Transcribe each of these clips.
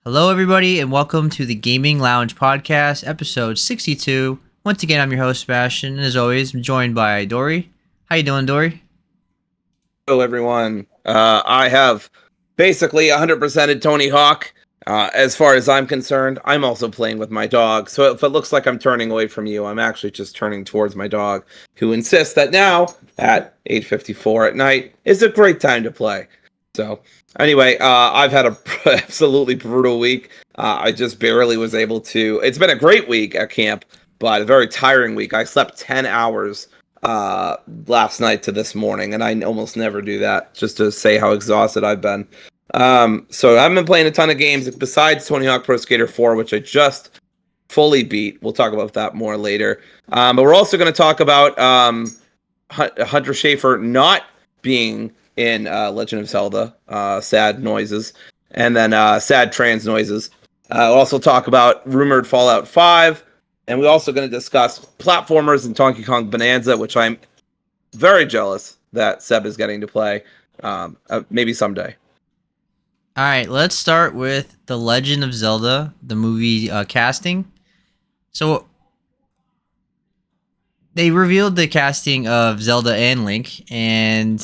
Hello, everybody, and welcome to the Gaming Lounge Podcast, episode 62. Once again, I'm your host, Sebastian, and as always, I'm joined by Dory. How you doing, Dory? Hello, everyone. I have basically 100%ed Tony Hawk. As far as I'm concerned, I'm also playing with my dog. So if it looks like I'm turning away from you, I'm actually just turning towards my dog, who insists that now, at 8:54 at night, is a great time to play. So anyway, I've had a absolutely brutal week. I just barely was able to. It's been a great week at camp, but a very tiring week. I slept 10 hours last night to this morning, and I almost never do that, just to say how exhausted I've been. So I haven't been playing a ton of games besides Tony Hawk Pro Skater 4, which I just fully beat. We'll talk about that more later. But we're also going to talk about Hunter Schafer not being in Legend of Zelda, sad noises, and then sad trans noises. We'll also talk about rumored Fallout 5. And we're also going to discuss platformers and Donkey Kong Bananza, which I'm very jealous that Seb is getting to play, maybe someday. All right, let's start with The Legend of Zelda, the movie casting. So, they revealed the casting of Zelda and Link, and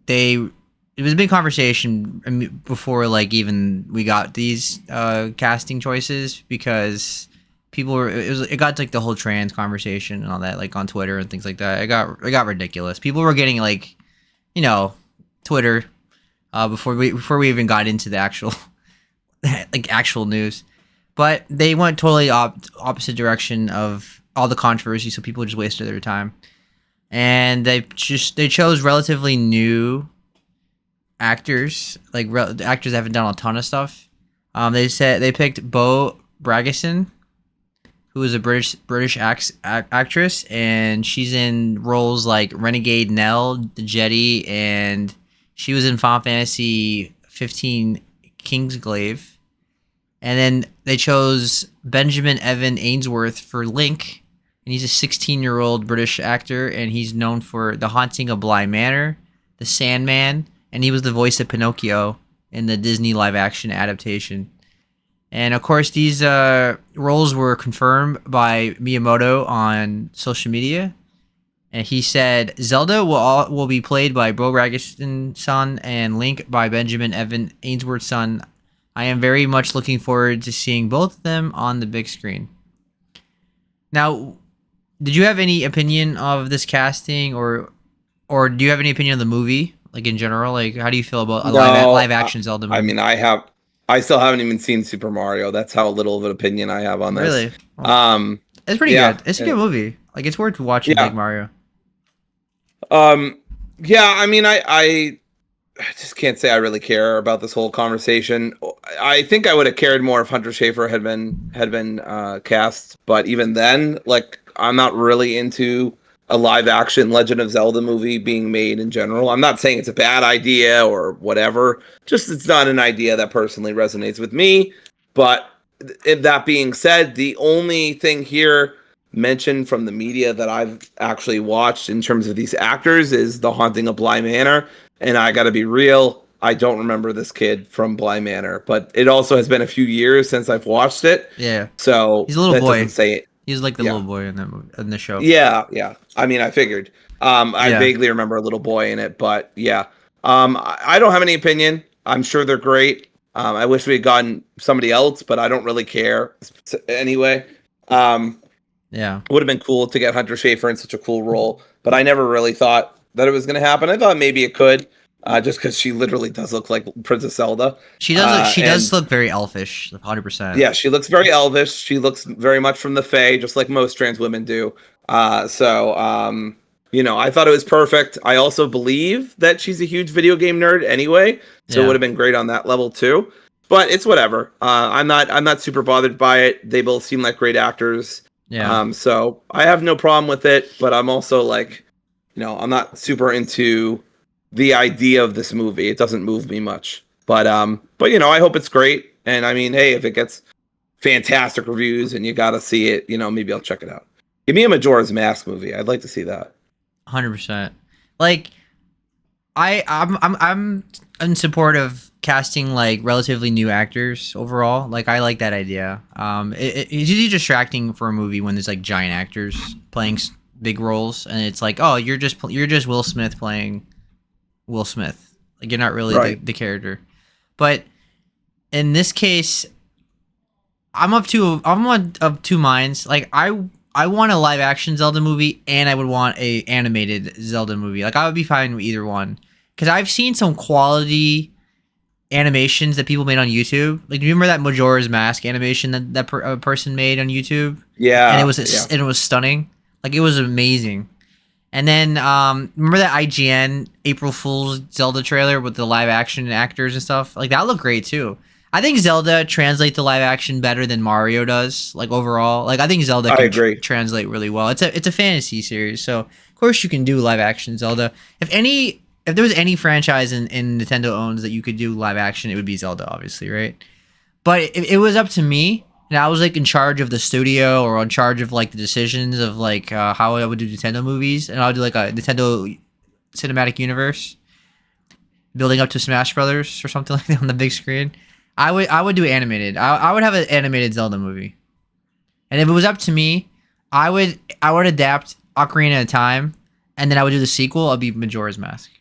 it was a big conversation before, even we got these casting choices, because it got to, the whole trans conversation and all that, on Twitter and things like that. It got ridiculous. People were getting Twitter before we even got into the actual actual news. But they went totally opposite direction of all the controversy, so people just wasted their time. And they chose relatively new actors, actors that haven't done a ton of stuff. They picked Bo Bragason, who is a British actress, and she's in roles like Renegade Nell, the Jetty, and she was in Final Fantasy 15 Kingsglaive. And then they chose Benjamin Evan Ainsworth for Link, and he's a 16-year-old British actor, and he's known for The Haunting of Bly Manor, The Sandman, and he was the voice of Pinocchio in the Disney live-action adaptation. And of course, these roles were confirmed by Miyamoto on social media, and he said Zelda will be played by Bo Ragiston's son and Link by Benjamin Evan Ainsworth's son. I am very much looking forward to seeing both of them on the big screen. Now, did you have any opinion of this casting, or do you have any opinion of the movie, in general? How do you feel about a live action Zelda movie? I mean, I still haven't even seen Super Mario. That's how little of an opinion I have on this. Really? It's pretty good. It's a good movie. It's worth watching. Yeah. Like Mario. Yeah. I mean, I just can't say I really care about this whole conversation. I think I would have cared more if Hunter Schafer had been cast, but even then, I'm not really into a live action Legend of Zelda movie being made in general. I'm not saying it's a bad idea or whatever. Just it's not an idea that personally resonates with me. But that being said, the only thing here mentioned from the media that I've actually watched in terms of these actors is The Haunting of Bly Manor. And I got to be real, I don't remember this kid from Bly Manor. But it also has been a few years since I've watched it. Yeah. So he's a little boy. Doesn't say it. He's the little boy in that movie, in the show. Yeah. I mean, I figured. I vaguely remember a little boy in it, but yeah. I don't have any opinion. I'm sure they're great. I wish we had gotten somebody else, but I don't really care anyway. Yeah. It would have been cool to get Hunter Schafer in such a cool role, but I never really thought that it was going to happen. I thought maybe it could, just because she literally does look like Princess Zelda. She does. She does look very elfish, 100%. Yeah, she looks very elvish. She looks very much from the Fae, just like most trans women do. I thought it was perfect. I also believe that she's a huge video game nerd anyway, so it would have been great on that level too. But it's whatever. I'm not super bothered by it. They both seem like great actors. Yeah. So I have no problem with it. But I'm also I'm not super into the idea of this movie. It doesn't move me much. But I hope it's great. And I mean, hey, if it gets fantastic reviews and you got to see it, maybe I'll check it out. Give me a Majora's Mask movie. I'd like to see that. 100%. I'm in support of casting like relatively new actors overall. Like I like that idea. It's usually distracting for a movie when there's like giant actors playing big roles, and it's like, oh, you're just Will Smith playing Will Smith. Like you're not really Right. the character. But in this case, I'm of two minds. Like I want a live action Zelda movie and I would want a animated Zelda movie. Like I would be fine with either one because I've seen some quality animations that people made on YouTube. Like, do you remember that Majora's Mask animation that person made on YouTube? And Yeah. Yeah. it was stunning. Like it was amazing. And then remember that IGN April Fool's Zelda trailer with the live action actors and stuff? Like that looked great too. I think Zelda translates to live action better than Mario does. Like overall, like I think Zelda I can agree. translate really well. It's a fantasy series, so of course you can do live action Zelda. If there was any franchise in Nintendo owns that you could do live action, it would be Zelda, obviously, right? But it was up to me, and I was like in charge of the studio or in charge of like the decisions of like how I would do Nintendo movies, and I would do like a Nintendo cinematic universe, building up to Smash Brothers or something like that on the big screen. I would do animated. I would have an animated Zelda movie, and if it was up to me, I would adapt Ocarina of Time, and then I would do the sequel. I'd be Majora's Mask.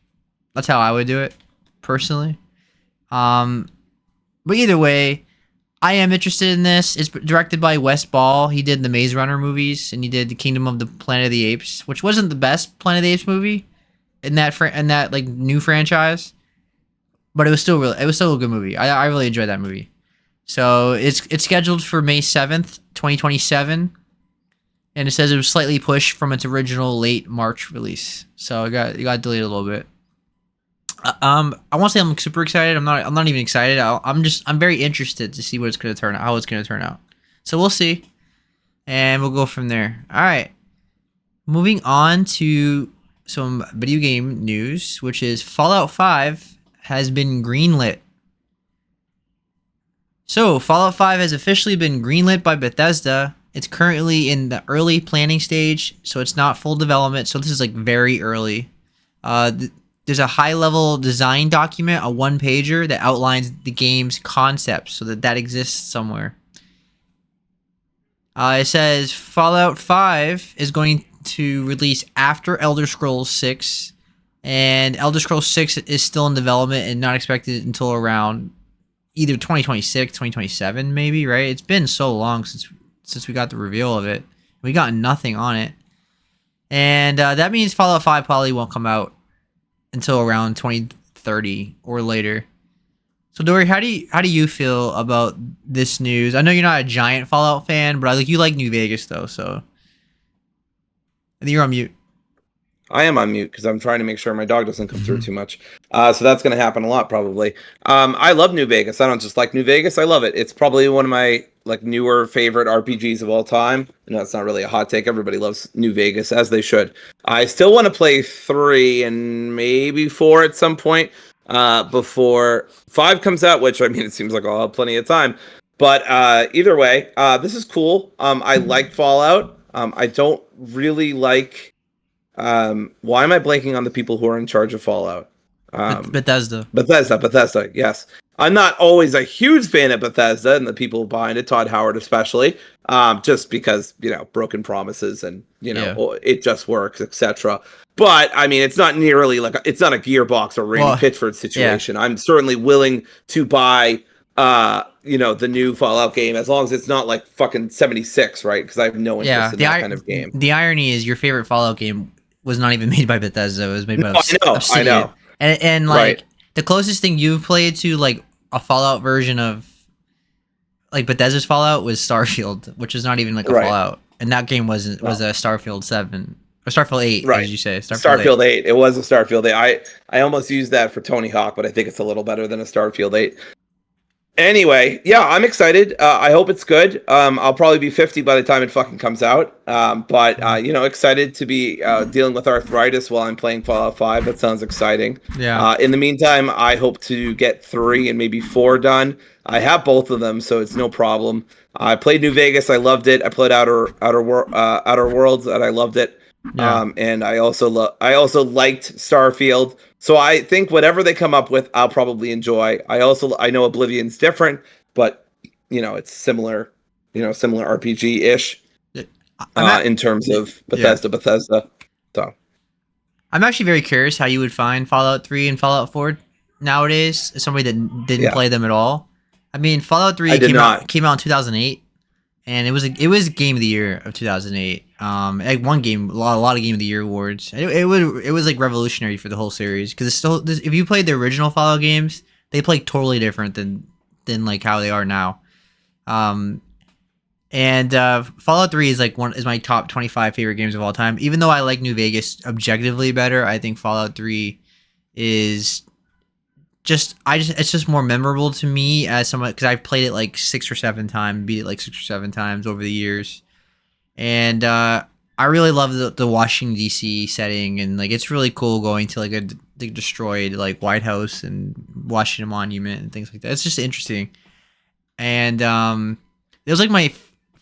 That's how I would do it, personally. Um, but either way, I am interested in this. It's directed by Wes Ball. He did the Maze Runner movies, and he did the Kingdom of the Planet of the Apes, which wasn't the best Planet of the Apes movie in that like new franchise, but it was still a good movie. I really enjoyed that movie. So it's scheduled for May 7th, 2027, and it says it was slightly pushed from its original late March release. So it got delayed a little bit. I want to say I'm super excited. I'm not even excited. I'm very interested to see what it's going to turn out, how it's going to turn out. So we'll see, and we'll go from there. All right, moving on to some video game news, which is Fallout 5 has been greenlit. So Fallout 5 has officially been greenlit by Bethesda. It's currently in the early planning stage, so it's not full development. So this is like very early. There's a high-level design document, a one-pager that outlines the game's concept, so that exists somewhere. It says Fallout 5 is going to release after Elder Scrolls 6, and Elder Scrolls 6 is still in development and not expected until around either 2026, 2027, maybe, right? It's been so long since we got the reveal of it. We got nothing on it. And that means Fallout 5 probably won't come out until around 2030 or later. So Dory, how do you feel about this news? I know you're not a giant Fallout fan, but you like New Vegas though, so I think you're on mute. I am on mute because I'm trying to make sure my dog doesn't come through too much. So that's going to happen a lot probably. I love New Vegas. I don't just like New Vegas. I love it. It's probably one of my like newer favorite RPGs of all time. No, it's not really a hot take. Everybody loves New Vegas, as they should. I still want to play 3 and maybe 4 at some point before 5 comes out, which I mean, it seems like I'll have plenty of time. But either way, this is cool. I like Fallout. I don't really like... why am I blanking on the people who are in charge of Fallout? Bethesda. Bethesda, yes. I'm not always a huge fan of Bethesda and the people behind it, Todd Howard especially, just because, broken promises and, it just works, etc. But, I mean, it's not nearly it's not a Gearbox or Randy Pitchford situation. Yeah. I'm certainly willing to buy, the new Fallout game as long as it's not like fucking 76, right? Because I have no interest in that kind of game. The irony is your favorite Fallout game was not even made by Bethesda. It was made by Obsidian. I know. And like the closest thing you've played to like a Fallout version of like Bethesda's Fallout was Starfield, which is not even like a Fallout. And that game was a Starfield 7 or Starfield 8, as you say. Starfield 8. It was a Starfield 8. I almost used that for Tony Hawk, but I think it's a little better than a Starfield 8. Anyway, yeah, I'm excited. I hope it's good. I'll probably be 50 by the time it fucking comes out. But excited to be dealing with arthritis while I'm playing Fallout 5. That sounds exciting. Yeah. In the meantime, I hope to get 3 and maybe 4 done. I have both of them, so it's no problem. I played New Vegas. I loved it. I played Outer Worlds, and I loved it. Yeah. And I also liked Starfield. So I think whatever they come up with, I'll probably enjoy. I know Oblivion's different, but it's similar, similar RPG ish Yeah. I'm at, in terms of yeah. Bethesda. So I'm actually very curious how you would find Fallout 3 and Fallout 4 nowadays as somebody that didn't yeah, play them at all. I mean, Fallout I 3 did not. came out in 2008, and it was game of the year of 2008. Like one game, a lot of game of the year awards. It was like revolutionary for the whole series because it's still if you played the original Fallout games, they play totally different than like how they are now. Um, and Fallout 3 is is my top 25 favorite games of all time. Even though I like New Vegas objectively better, I think Fallout 3 is it's just more memorable to me as someone because I've played it like 6 or 7 times, beat it like 6 or 7 times over the years, and I really love the Washington D.C. setting, and like it's really cool going to like the destroyed like White House and Washington Monument and things like that. It's just interesting, and it was like my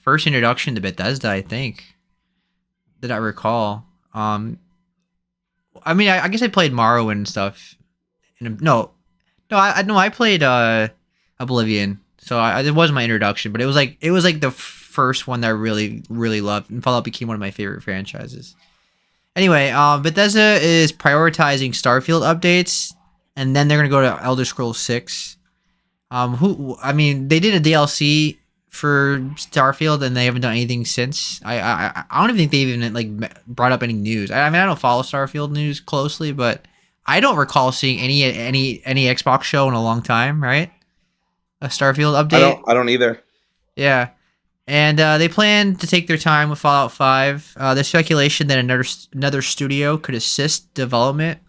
first introduction to Bethesda, I think, that I recall. I mean, I guess I played Morrowind and stuff. No, I played Oblivion, so it was my introduction. But it was like the first one that I really loved, and Fallout became one of my favorite franchises. Anyway, Bethesda is prioritizing Starfield updates, and then they're gonna go to Elder Scrolls 6. I mean, they did a DLC for Starfield, and they haven't done anything since. I don't even think they even like brought up any news. I mean, I don't follow Starfield news closely, but I don't recall seeing any Xbox show in a long time. Right? A Starfield update. I don't either. Yeah, and they plan to take their time with Fallout 5. There's speculation that another studio could assist development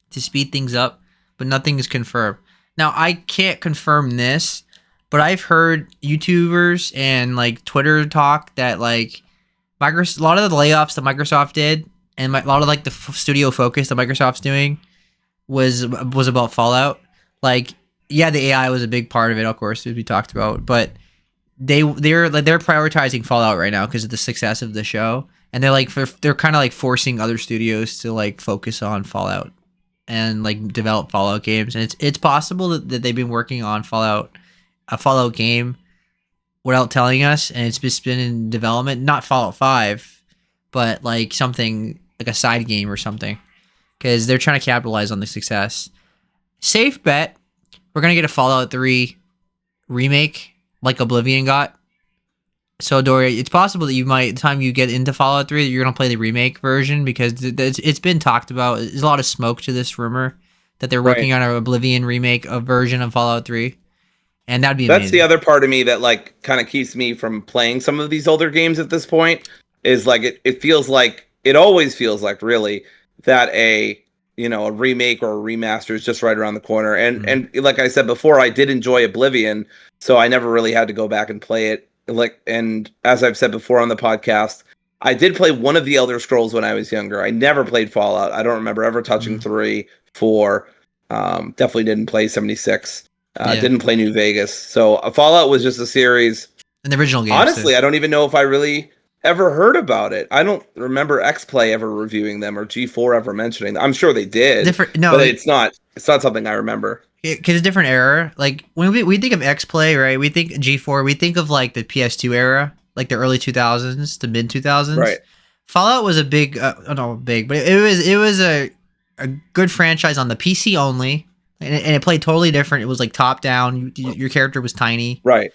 to speed things up, but nothing is confirmed. Now, I can't confirm this, but I've heard YouTubers and like Twitter talk that like Microsoft, a lot of the layoffs that Microsoft did, and a lot of like the studio focus that Microsoft's doing was about Fallout. Like, yeah, the AI was a big part of it, of course, as we talked about, but they're prioritizing Fallout right now because of the success of the show, and they're kind of like forcing other studios to like focus on Fallout and like develop Fallout games. And it's possible that they've been working on a Fallout game without telling us, and it's just been in development, not Fallout 5, but like something like a side game or something, because they're trying to capitalize on the success. Safe bet, we're gonna get a Fallout 3 remake like Oblivion got. So Dory, it's possible that the time you get into Fallout 3, you're gonna play the remake version because it's been talked about. There's a lot of smoke to this rumor that they're working on an Oblivion remake, a version of Fallout 3, and that'd be amazing. That's the other part of me that like kind of keeps me from playing some of these older games at this point. Is like it feels like it always feels like really that a remake or a remaster is just right around the corner. And like I said before, I did enjoy Oblivion, so I never really had to go back and play it. And as I've said before on the podcast, I did play one of the Elder Scrolls when I was younger. I never played Fallout. I don't remember ever touching 3, 4. Definitely didn't play 76. Didn't play New Vegas. So Fallout was just a series. And the original game. Honestly, I don't even know if I really ever heard about it. I don't remember X-Play ever reviewing them or G4 ever mentioning them. I'm sure they did. But it's not something I remember. Because it's a different era. Like when we think of X-Play, right? We think G4. We think of like the PS2 era, like the early 2000s to mid 2000s. Right. Fallout was a big, not big, but it was a good franchise on the PC only, and it played totally different. It was like top down. Your character was tiny. Right.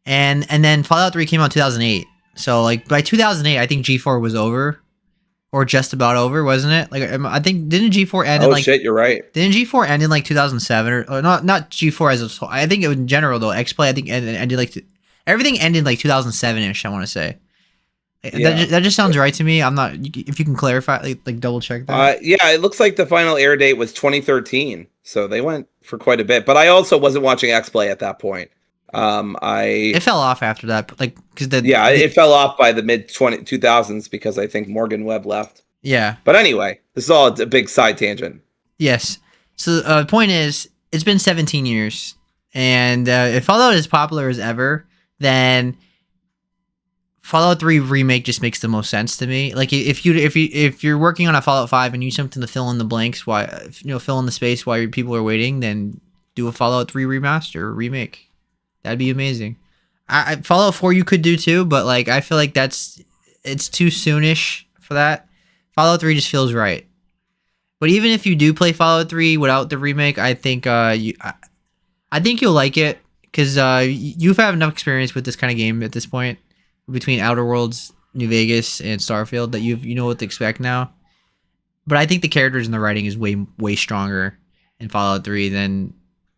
And then Fallout 3 came out in 2008. So like by 2008, I think G4 was over. Or just about over, wasn't it? Like I think didn't G4 end in like shit, you're right. Didn't G4 end in like 2007 or not G4 as a whole. I think it was in general though. X-Play I think ended like everything ended like 2007ish, I want to say. Yeah. That just sounds right to me. I'm not if you can clarify like double check that. Yeah, it looks like the final air date was 2013. So they went for quite a bit. But I also wasn't watching X-Play at that point. It fell off after that, but like because it fell off by the mid 2000s because I think Morgan Webb left. Yeah, but anyway, this is all a big side tangent. Yes. So the point is, it's been 17 years, and if Fallout is popular as ever, then Fallout 3 remake just makes the most sense to me. Like if you're working on a Fallout 5 and you need something to fill in the blanks, fill in the space while your people are waiting, then do a Fallout 3 remaster or remake. That'd be amazing. Fallout 4 you could do too, but like I feel like it's too soonish for that. Fallout 3 just feels right. But even if you do play Fallout 3 without the remake, I think I think you'll like it because you've had enough experience with this kind of game at this point, between Outer Worlds, New Vegas, and Starfield, that you know what to expect now. But I think the characters and the writing is way stronger in Fallout 3 than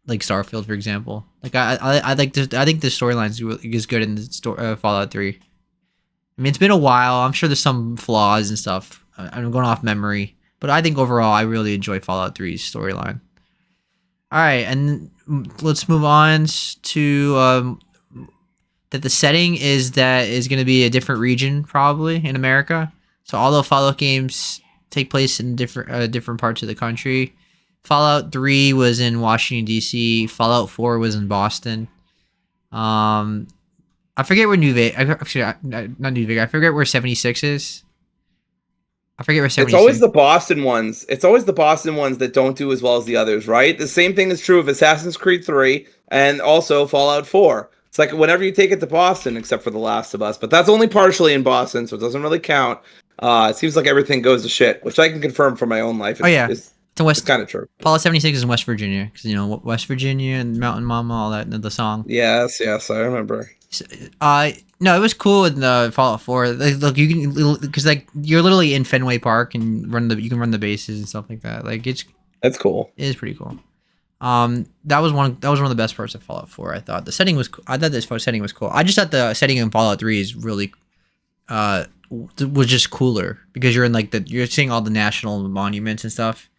like Starfield, for example. Like I think the storyline is good in Fallout 3. I mean, it's been a while. I'm sure there's some flaws and stuff. I'm going off memory, but I think overall I really enjoy Fallout 3's storyline. All right, and let's move on to that the setting is going to be a different region probably in America. So all the Fallout games take place in different parts of the country. Fallout 3 was in Washington D.C. Fallout 4 was in Boston. I forget where New Vegas. Actually, not New Vegas. I forget where 76 is. I forget where 76. It's always the Boston ones. It's always the Boston ones that don't do as well as the others, right? The same thing is true of Assassin's Creed 3 and also Fallout 4. It's like whenever you take it to Boston, except for The Last of Us, but that's only partially in Boston, so it doesn't really count. It seems like everything goes to shit, which I can confirm from my own life. It's kind of true. Fallout 76 is in West Virginia, because West Virginia and Mountain Mama, all that, the song. Yes, I remember. No, it was cool in Fallout 4. Like, look, you can, because like you're literally in Fenway Park and you can run the bases and stuff like that. Like that's cool. It is pretty cool. That was one of the best parts of Fallout 4. I thought the setting was cool. I thought this setting was cool. I just thought the setting in Fallout 3 is really was just cooler because you're in you're seeing all the national monuments and stuff.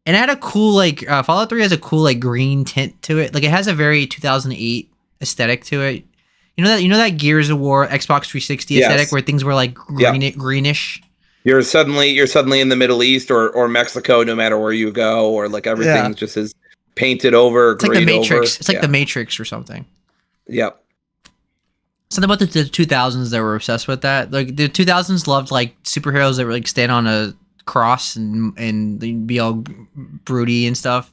And it had a cool Fallout 3 has a cool green tint to it. Like it has a very 2008 aesthetic to it. You know that Gears of War Xbox 360 aesthetic where things were like greenish. You're suddenly in the Middle East or Mexico, no matter where you go, or like everything just is painted over. It's like the Matrix. It's like the Matrix or something. Yep. Something about the 2000s that were obsessed with that. Like the 2000s loved like superheroes that were like stand on a cross and be all broody and stuff.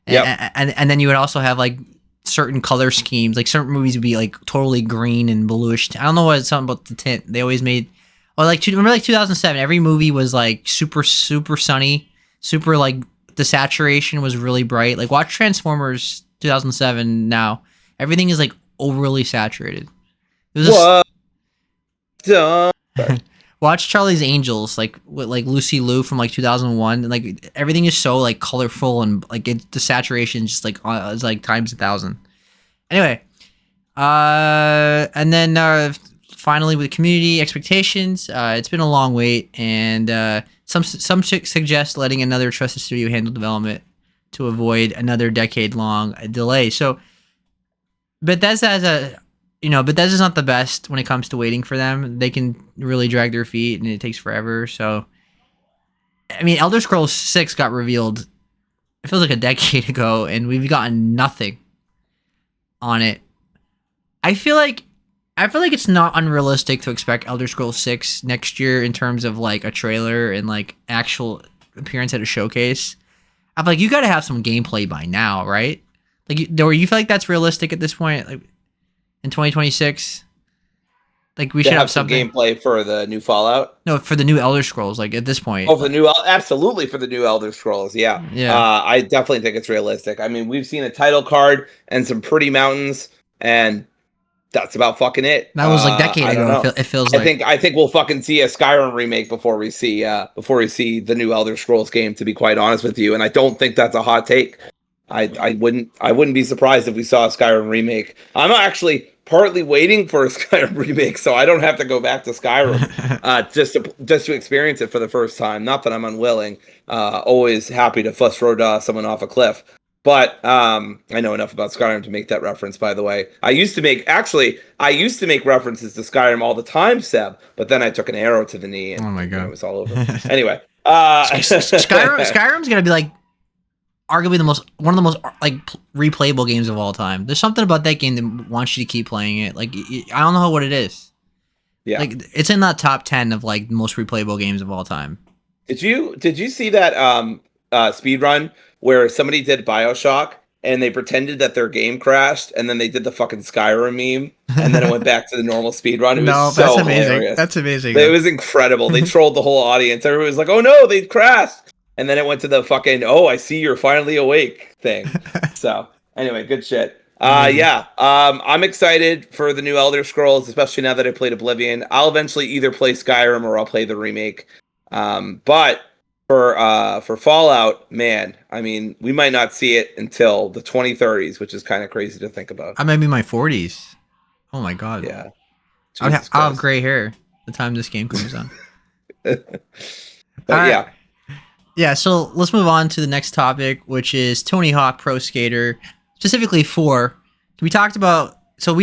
And then you would also have like certain color schemes. Like certain movies would be like totally green and bluish. I don't know what it's something about the tint. They always made. Or remember 2007. Every movie was like super sunny, super like the saturation was really bright. Like watch Transformers 2007 now. Everything is like overly saturated. It was watch Charlie's Angels, with Lucy Liu from 2001, and like everything is so like colorful and like the saturation is just it's like times 1,000. Anyway, and then finally with community expectations, it's been a long wait, and some suggest letting another trusted studio handle development to avoid another decade-long delay. So Bethesda's not the best when it comes to waiting for them. They can really drag their feet, and it takes forever. So, I mean, Elder Scrolls 6 got revealed, it feels like a decade ago, and we've gotten nothing on it. I feel like it's not unrealistic to expect Elder Scrolls 6 next year in terms of like a trailer and like actual appearance at a showcase. I'm like, you got to have some gameplay by now, right? Like, you feel like that's realistic at this point? Like, in 2026, like we should have some gameplay for the new Fallout. No, for the new Elder Scrolls. Like at this point, absolutely for the new Elder Scrolls. Yeah. I definitely think it's realistic. I mean, we've seen a title card and some pretty mountains, and that's about fucking it. That was like a decade ago. It feels like. I think we'll fucking see a Skyrim remake before we see the new Elder Scrolls game. To be quite honest with you, and I don't think that's a hot take. I wouldn't be surprised if we saw a Skyrim remake. I'm actually partly waiting for a Skyrim remake, so I don't have to go back to Skyrim just to experience it for the first time. Not that I'm unwilling. Always happy to fuss road someone off a cliff. But I know enough about Skyrim to make that reference. By the way, I used to make references to Skyrim all the time, Seb. But then I took an arrow to the knee, and oh my God, it was all over. Anyway, Skyrim's gonna be like arguably one of the most like replayable games of all time. There's something about that game that wants you to keep playing it. Like I don't know what it is. Yeah. Like it's in that top 10 of like most replayable games of all time. Did you see that speed run where somebody did BioShock and they pretended that their game crashed and then they did the fucking Skyrim meme and then it went back to the normal speed run? It was No, that's so amazing. hilarious. That's amazing. It was incredible. They trolled the whole audience. Everybody was like, "Oh no, they crashed!" And then it went to the fucking "Oh, I see you're finally awake" thing. So anyway, good shit. Amazing. Yeah. I'm excited for the new Elder Scrolls, especially now that I played Oblivion. I'll eventually either play Skyrim or I'll play the remake. But for Fallout, man, I mean, we might not see it until the 2030s, which is kind of crazy to think about. I might be in my 40s. Oh my god. Yeah. I'll Jesus have Christ. gray hair the time this game comes on. But All right. yeah. Yeah, so let's move on to the next topic, which is Tony Hawk Pro Skater, specifically 4. We talked about, so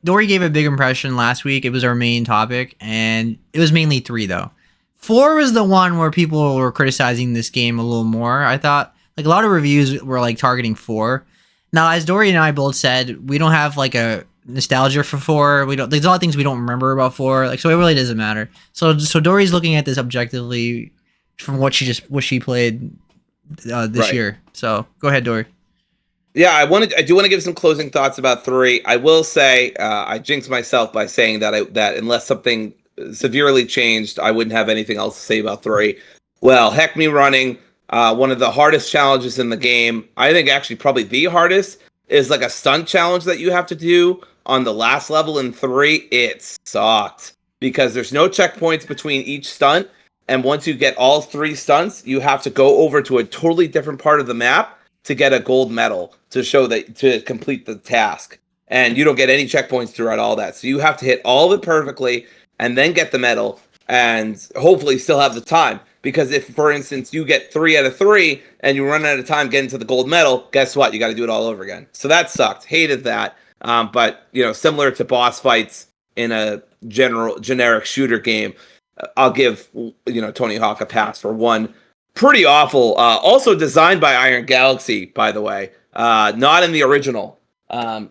Dory gave a big impression last week. It was our main topic, and it was mainly 3 though. 4 was the one where people were criticizing this game a little more. I thought, like a lot of reviews were like targeting 4. Now, as Dory and I both said, we don't have like a nostalgia for 4. There's a lot of things we don't remember about 4. Like, so it really doesn't matter. So Dory's looking at this objectively from what she played this year. So go ahead, Dory. Yeah, I do want to give some closing thoughts about 3. I will say I jinxed myself by saying that unless something severely changed, I wouldn't have anything else to say about 3. Well, heck me running. One of the hardest challenges in the game, I think actually probably the hardest, is like a stunt challenge that you have to do on the last level in 3. It sucked because there's no checkpoints between each stunt. And once you get all 3 stunts, you have to go over to a totally different part of the map to get a gold medal to show that to complete the task. And you don't get any checkpoints throughout all that. So you have to hit all of it perfectly and then get the medal and hopefully still have the time. Because if, for instance, you get 3 out of 3 and you run out of time getting to the gold medal, guess what? You got to do it all over again. So that sucked. Hated that. But, similar to boss fights in a generic shooter game, I'll give Tony Hawk a pass for one pretty awful. Also designed by Iron Galaxy, by the way, not in the original.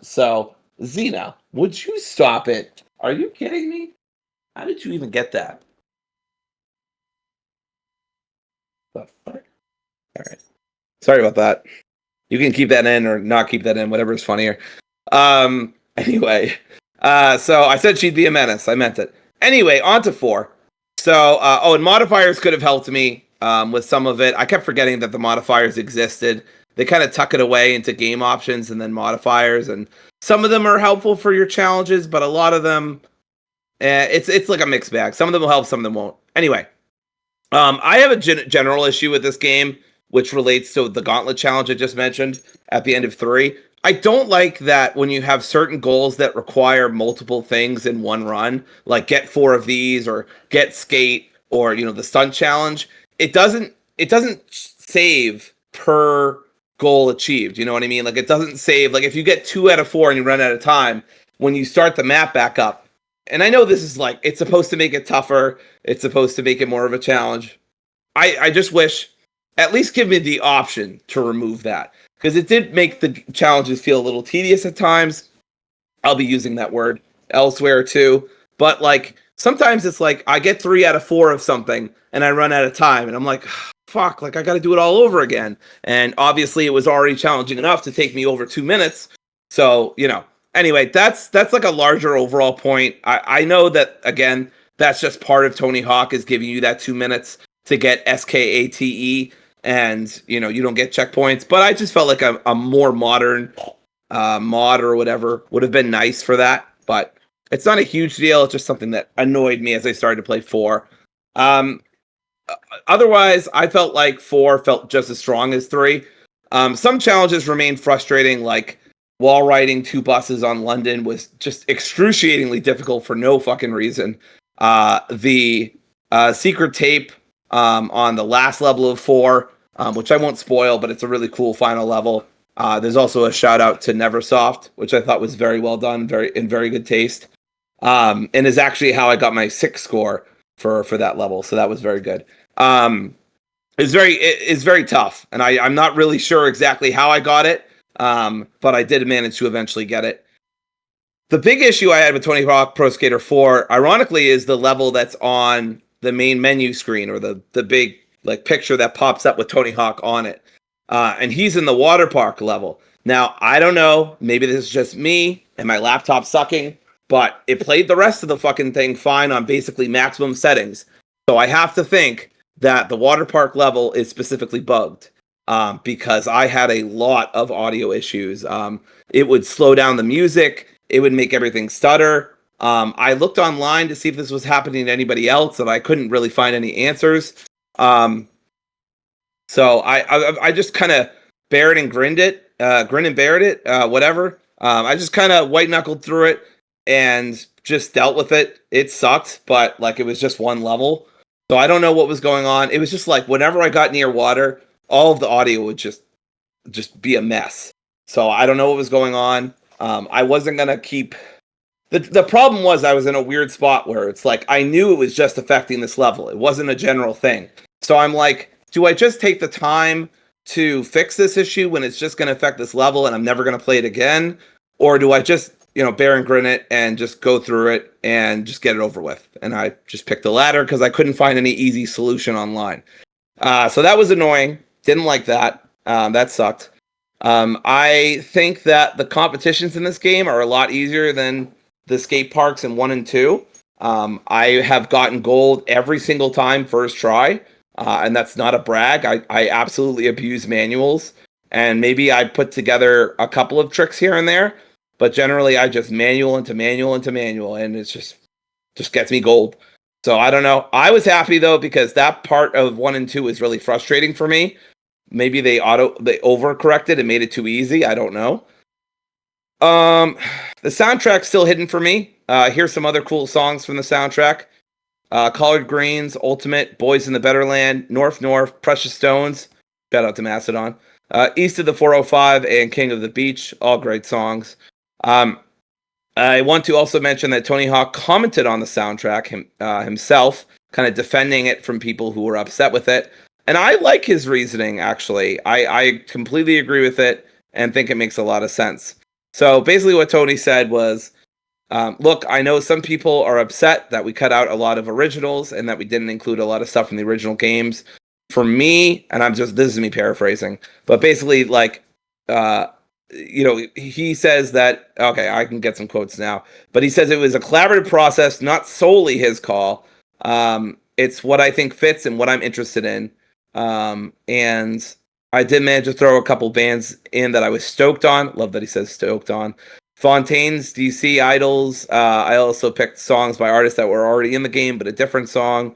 So Xena, would you stop it? Are you kidding me? How did you even get that? The fuck? All right. Sorry about that. You can keep that in or not keep that in, whatever is funnier. Anyway, so I said she'd be a menace. I meant it. Anyway, on to 4. So, and modifiers could have helped me with some of it. I kept forgetting that the modifiers existed. They kind of tuck it away into game options and then modifiers, and some of them are helpful for your challenges, but a lot of them, it's like a mixed bag. Some of them will help, some of them won't. Anyway, I have a general issue with this game, which relates to the Gauntlet challenge I just mentioned at the end of 3. I don't like that when you have certain goals that require multiple things in one run, like get 4 of these or get skate or the stunt challenge. It doesn't save per goal achieved. You know what I mean? Like it doesn't save. Like if you get 2 out of 4 and you run out of time, when you start the map back up. And I know this is like it's supposed to make it tougher. It's supposed to make it more of a challenge. I just wish at least give me the option to remove that. Because it did make the challenges feel a little tedious at times. I'll be using that word elsewhere too. But like sometimes it's like I get 3 out of 4 of something and I run out of time and I'm like, fuck, like I got to do it all over again. And obviously it was already challenging enough to take me over 2 minutes. So, anyway, that's like a larger overall point. I know that, again, that's just part of Tony Hawk is giving you that 2 minutes to get SKATE. And you don't get checkpoints, but I just felt like a more modern mod or whatever would have been nice for that. But it's not a huge deal. It's just something that annoyed me as I started to play 4. Otherwise, I felt like 4 felt just as strong as 3. Some challenges remained frustrating, like wall riding 2 buses on London was just excruciatingly difficult for no fucking reason. The secret tape on the last level of 4, which I won't spoil, but it's a really cool final level. There's also a shout out to Neversoft, which I thought was very well done, in very good taste, and is actually how I got my 6 score for that level. So that was very good. It's very tough, and I'm not really sure exactly how I got it, but I did manage to eventually get it. The big issue I had with Tony Hawk Pro Skater 4, ironically, is the level that's on the main menu screen, or the big like picture that pops up with Tony Hawk on it. And he's in the water park level. Now, I don't know, maybe this is just me and my laptop sucking, but it played the rest of the fucking thing fine on basically maximum settings. So I have to think that the water park level is specifically bugged, because I had a lot of audio issues. It would slow down the music. It would make everything stutter. I looked online to see if this was happening to anybody else, and I couldn't really find any answers. So I just kind of bared and grinned it, grin and bared it, whatever. I just kind of white knuckled through it and just dealt with it. It sucked, but like it was just one level. So I don't know what was going on. It was just like whenever I got near water, all of the audio would just be a mess. So I don't know what was going on. I wasn't gonna keep. The problem was I was in a weird spot where it's like I knew it was just affecting this level. It wasn't a general thing. So I'm like, do I just take the time to fix this issue when it's just going to affect this level and I'm never going to play it again? Or do I just, bear and grin it and just go through it and just get it over with? And I just picked the latter because I couldn't find any easy solution online. So that was annoying. Didn't like that. That sucked. I think that the competitions in this game are a lot easier than the skate parks in 1 and 2. I have gotten gold every single time first try. And that's not a brag. I absolutely abuse manuals. And maybe I put together a couple of tricks here and there. But generally, I just manual into manual into manual. And it's just gets me gold. So I don't know. I was happy, though, because that part of 1 and 2 is really frustrating for me. Maybe they overcorrected and made it too easy. I don't know. The soundtrack's still hidden for me. Here's some other cool songs from the soundtrack. Collard Greens, Ultimate, Boys in the Better Land, North North, Precious Stones, shout out to Mastodon, East of the 405, and King of the Beach, all great songs. I want to also mention that Tony Hawk commented on the soundtrack himself, kind of defending it from people who were upset with it. And I like his reasoning, actually. I completely agree with it and think it makes a lot of sense. So basically what Tony said was, look, I know some people are upset that we cut out a lot of originals and that we didn't include a lot of stuff from the original games. For me, and this is me paraphrasing, but basically, like, he says that, okay, I can get some quotes now, but he says it was a collaborative process, not solely his call. It's what I think fits and what I'm interested in. And I did manage to throw a couple bands in that I was stoked on. Love that he says stoked on. Fontaine's DC Idols. I also picked songs by artists that were already in the game, but a different song.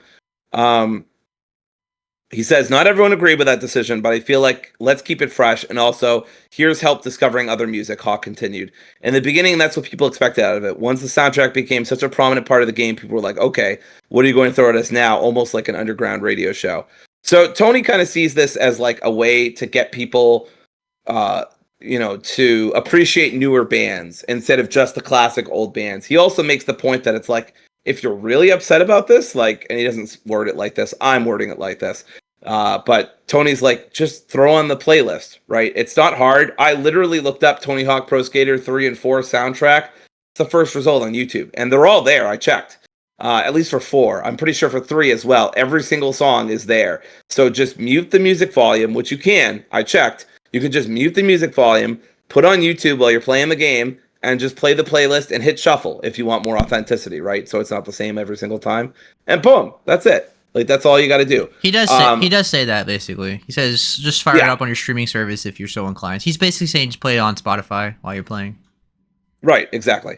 He says, not everyone agreed with that decision, but I feel like let's keep it fresh. And also, here's help discovering other music, Hawk continued. In the beginning, that's what people expected out of it. Once the soundtrack became such a prominent part of the game, people were like, okay, what are you going to throw at us now? Almost like an underground radio show. So Tony kind of sees this as like a way to get people to appreciate newer bands instead of just the classic old bands. He also makes the point that it's like, if you're really upset about this, like, and he doesn't word it like this, I'm wording it like this. But Tony's like, just throw on the playlist, right? It's not hard. I literally looked up Tony Hawk Pro Skater 3 and 4 soundtrack. It's the first result on YouTube, and they're all there. I checked. At least for 4. I'm pretty sure for 3 as well. Every single song is there. So just mute the music volume, which you can. I checked. You can just mute the music volume, put on YouTube while you're playing the game, and just play the playlist and hit shuffle if you want more authenticity, right? So it's not the same every single time. And boom, that's it. Like, that's all you got to do. He does say that, basically. He says, just fire it up on your streaming service if you're so inclined. He's basically saying just play it on Spotify while you're playing. Right, exactly.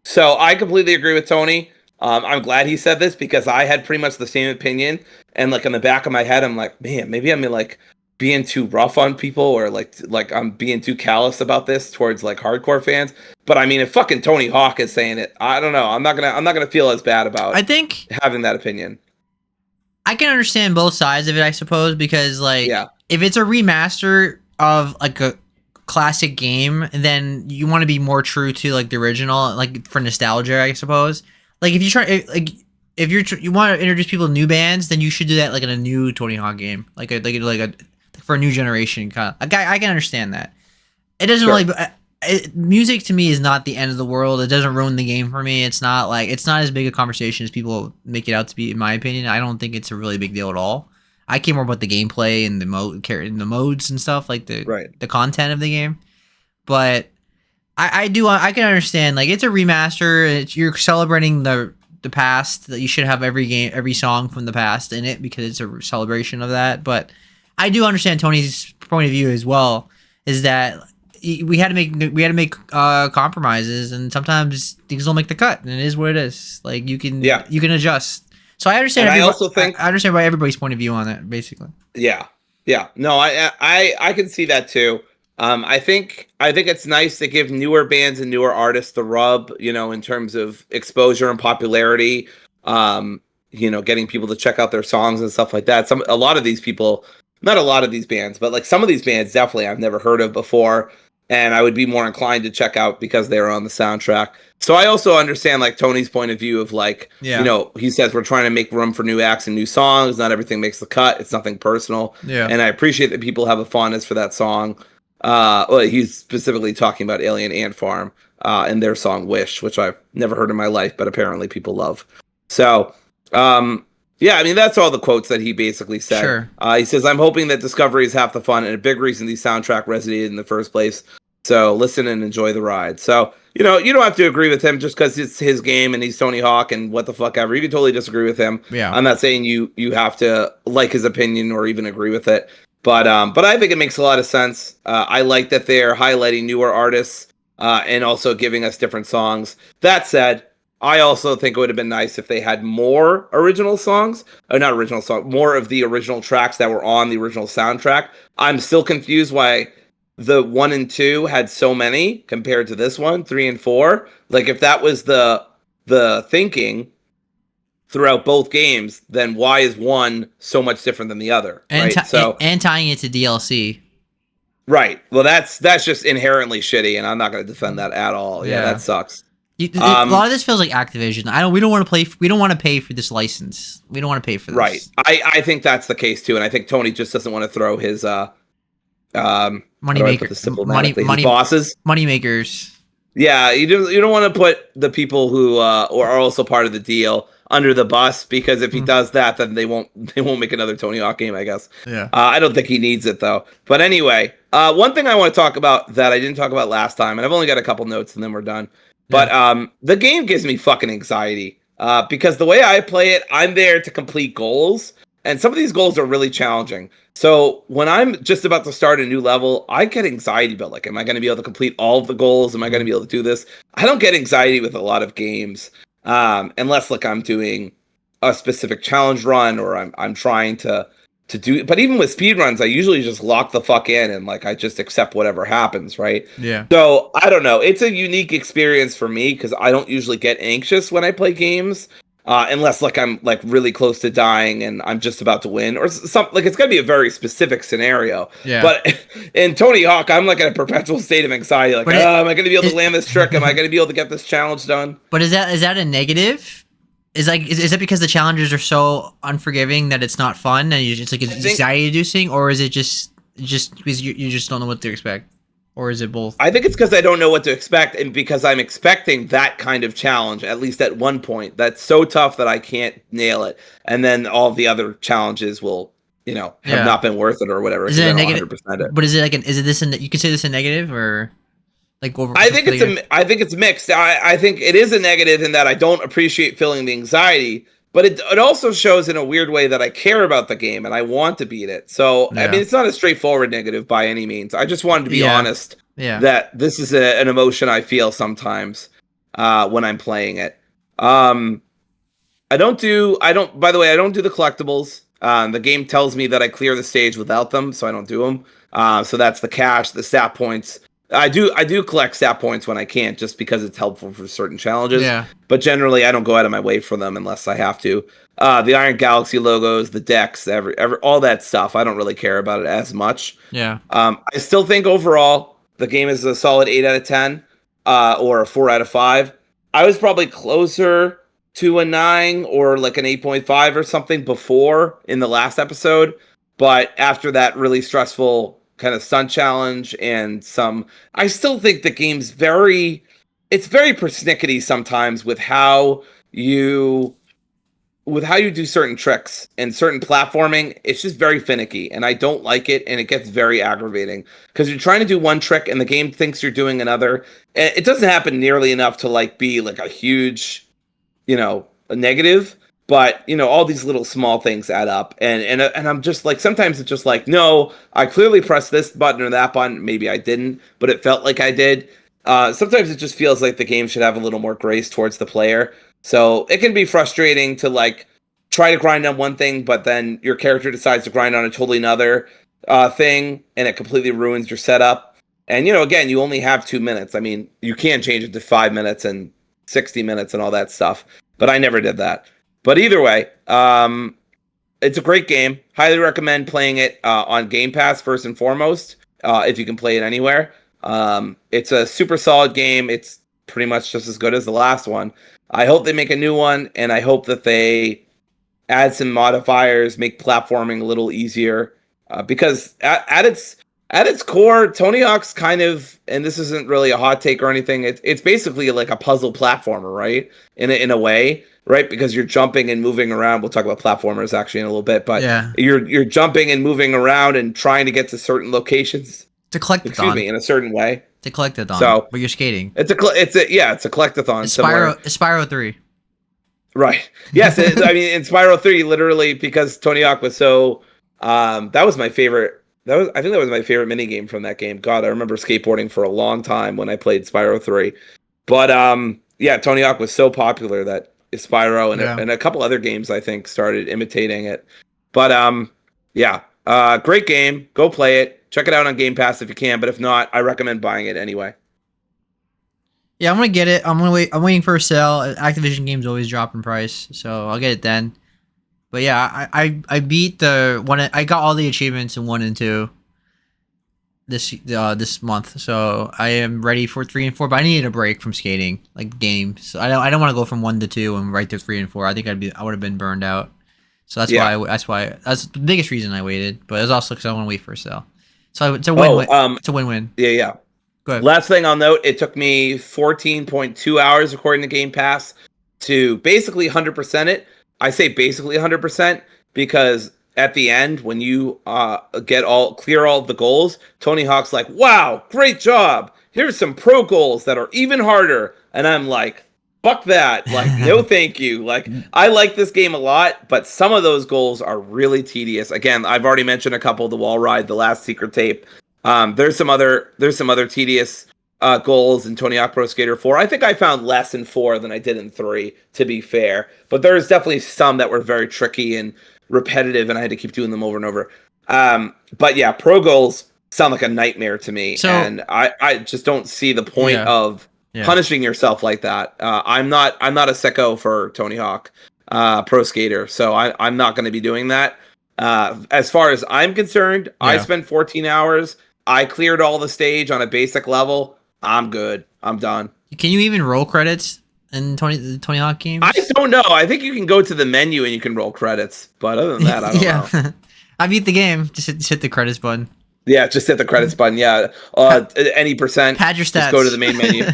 So I completely agree with Tony. I'm glad he said this because I had pretty much the same opinion. And like in the back of my head, I'm like, man, maybe I'm like being too rough on people, or like I'm being too callous about this towards like hardcore fans. But I mean, if fucking Tony Hawk is saying it, I don't know. I'm not gonna feel as bad about. I think having that opinion. I can understand both sides of it, I suppose, because like if it's a remaster of like a classic game, then you want to be more true to like the original, like for nostalgia, I suppose. Like if you try, like if you want to introduce people to new bands, then you should do that like in a new Tony Hawk game, like a for a new generation kind of. I can understand that. It doesn't really. music to me is not the end of the world. It doesn't ruin the game for me. It's not as big a conversation as people make it out to be, in my opinion. I don't think it's a really big deal at all. I care more about the gameplay and the modes and stuff, like the content of the game. But I can understand, like, it's a remaster. You're celebrating the past. That you should have every song from the past in it because it's a celebration of that. But I do understand Tony's point of view as well. Is that we had to make compromises, and sometimes things don't make the cut, and it is what it is. Like, you can adjust. So I understand. And I also think I understand everybody's point of view on it, basically. Yeah. No, I can see that too. I think it's nice to give newer bands and newer artists the rub, in terms of exposure and popularity. Getting people to check out their songs and stuff like that. A lot of these people, not a lot of these bands, but like some of these bands definitely I've never heard of before. And I would be more inclined to check out because they were on the soundtrack. So I also understand, like, Tony's point of view of, like, he says we're trying to make room for new acts and new songs. Not everything makes the cut. It's nothing personal. Yeah. And I appreciate that people have a fondness for that song. Well, he's specifically talking about Alien Ant Farm and their song Wish, which I've never heard in my life, but apparently people love. So, yeah, I mean, that's all the quotes that he basically said. Sure. He says, I'm hoping that discovery is half the fun and a big reason the soundtrack resonated in the first place. So listen and enjoy the ride. So, you don't have to agree with him just because it's his game and he's Tony Hawk and what the fuck ever. You can totally disagree with him. Yeah. I'm not saying you have to like his opinion or even agree with it. But I think it makes a lot of sense. I like that they're highlighting newer artists and also giving us different songs. That said, I also think it would have been nice if they had more original songs. Not original song, more of the original tracks that were on the original soundtrack. I'm still confused why the 1 and 2 had so many compared to this one, 3 and 4. Like, if that was the thinking throughout both games, then why is one so much different than the other? And right? and tying it to DLC. Right. Well, that's just inherently shitty, and I'm not going to defend that at all. Yeah, that sucks. A lot of this feels like Activision. We don't want to pay for this license. We don't want to pay for this. Right. I think that's the case too, and I think Tony just doesn't want to throw his money bosses, money makers. Yeah, you don't want to put the people who are also part of the deal under the bus, because if he does that, then they won't make another Tony Hawk game, I guess. Yeah. I don't think he needs it though. But anyway, one thing I want to talk about that I didn't talk about last time, and I've only got a couple notes and then we're done. But the game gives me fucking anxiety because the way I play it, I'm there to complete goals. And some of these goals are really challenging. So when I'm just about to start a new level, I get anxiety about, like, am I going to be able to complete all of the goals? Am I going to be able to do this? I don't get anxiety with a lot of games unless, like, I'm doing a specific challenge run or I'm trying to do. But even with speed runs, I usually just lock the fuck in and, like, I just accept whatever happens, right? Yeah. So I don't know. It's a unique experience for me because I don't usually get anxious when I play games. Unless, like, I'm, like, really close to dying and I'm just about to win, or something. Like, it's gonna be a very specific scenario. Yeah. But in Tony Hawk, I'm, like, in a perpetual state of anxiety. Like, am I gonna be able to land this trick? Am I gonna be able to get this challenge done? But is that a negative? Is it because the challenges are so unforgiving that it's not fun and you just, like, it's anxiety inducing, or is it just because you just don't know what to expect? Or is it both? I think it's because I don't know what to expect, and because I'm expecting that kind of challenge, at least at one point, that's so tough that I can't nail it. And then all the other challenges will, have not been worth it or whatever. Is it a negative? But is it you could say this a negative, or like over? I think it's mixed. I think it is a negative in that I don't appreciate feeling the anxiety, but it also shows in a weird way that I care about the game and I want to beat it. So, I mean, it's not a straightforward negative by any means. I just wanted to be honest that this is an emotion I feel sometimes when I'm playing it. By the way, I don't do the collectibles. The game tells me that I clear the stage without them, so I don't do them. So that's the cash, the stat points. I do collect stat points when I can, just because it's helpful for certain challenges. Yeah. But generally, I don't go out of my way for them unless I have to. The Iron Galaxy logos, the decks, all that stuff, I don't really care about it as much. Yeah. I still think overall the game is a solid 8 out of 10 or a 4 out of 5. I was probably closer to a 9 or like an 8.5 or something before in the last episode. But after that really stressful kind of stunt challenge and some. I still think the game's it's very persnickety sometimes you with how you do certain tricks and certain platforming. It's just very finicky, and I don't like it, and it gets very aggravating because you're trying to do one trick and the game thinks you're doing another. It doesn't happen nearly enough to like be like a huge, a negative, but all these little small things add up, and I'm just like, sometimes it's just like, no, I clearly pressed this button or that button, maybe I didn't, but it felt like I did. Sometimes it just feels like the game should have a little more grace towards the player. So it can be frustrating to like try to grind on one thing, but then your character decides to grind on a totally another thing, and it completely ruins your setup. And again, you only have 2 minutes. I mean, you can change it to 5 minutes and 60 minutes and all that stuff, but I never did that. But either way, it's a great game. Highly recommend playing it on Game Pass first and foremost, if you can play it anywhere. It's a super solid game. It's pretty much just as good as the last one. I hope they make a new one, and I hope that they add some modifiers, make platforming a little easier. Because at its core, Tony Hawk's kind of, and this isn't really a hot take or anything, it's basically like a puzzle platformer, right? In a way, right? Because you're jumping and moving around. We'll talk about platformers actually in a little bit, but Yeah. you're jumping and moving around and trying to get to certain locations. To collect In a certain way. To collectathon. So, but you're skating. It's a collectathon. It's Spyro 3. Right. Yes. I mean, in Spyro 3, literally, because Tony Hawk was so. That was my favorite. I think that was my favorite mini game from that game. God, I remember skateboarding for a long time when I played Spyro 3. But yeah, Tony Hawk was so popular that Spyro and a couple other games I think started imitating it. But yeah, great game. Go play it. Check it out on Game Pass if you can. But if not, I recommend buying it anyway. Yeah, I'm gonna get it. I'm waiting for a sale. Activision games always drop in price, so I'll get it then. But yeah, I beat the one. I got all the achievements in 1 and 2 this month, so I am ready for 3 and 4. But I needed a break from skating, like games. So I don't want to go from 1 to 2 and right to 3 and 4. I think I would have been burned out. So that's that's the biggest reason I waited. But it's also because I want to wait for a sale. So it's a win-win. It's a win-win. Yeah. Go ahead. Last thing I'll note, it took me 14.2 hours according to Game Pass to basically 100% it. I say basically 100% because at the end, when you clear all of the goals, Tony Hawk's like, "Wow, great job! Here's some pro goals that are even harder," and I'm like, "Fuck that! Like, no, thank you." Like, I like this game a lot, but some of those goals are really tedious. Again, I've already mentioned a couple: the wall ride, the last secret tape. There's some other tedious goals in Tony Hawk Pro Skater 4. I think I found less in 4 than I did in 3, to be fair. But there's definitely some that were very tricky and repetitive, and I had to keep doing them over and over. But yeah, pro goals sound like a nightmare to me, and I just don't see the point of punishing yourself like that. I'm not a sicko for Tony Hawk Pro Skater, so I'm not going to be doing that. As far as I'm concerned, I spent 14 hours. I cleared all the stage on a basic level. I'm good. I'm done. Can you even roll credits in the Tony Hawk games? I don't know. I think you can go to the menu and you can roll credits. But other than that, I don't know. I beat the game. Just hit the credits button. Yeah, just hit the credits button. Yeah. Any percent. Pad your stats. Just go to the main menu.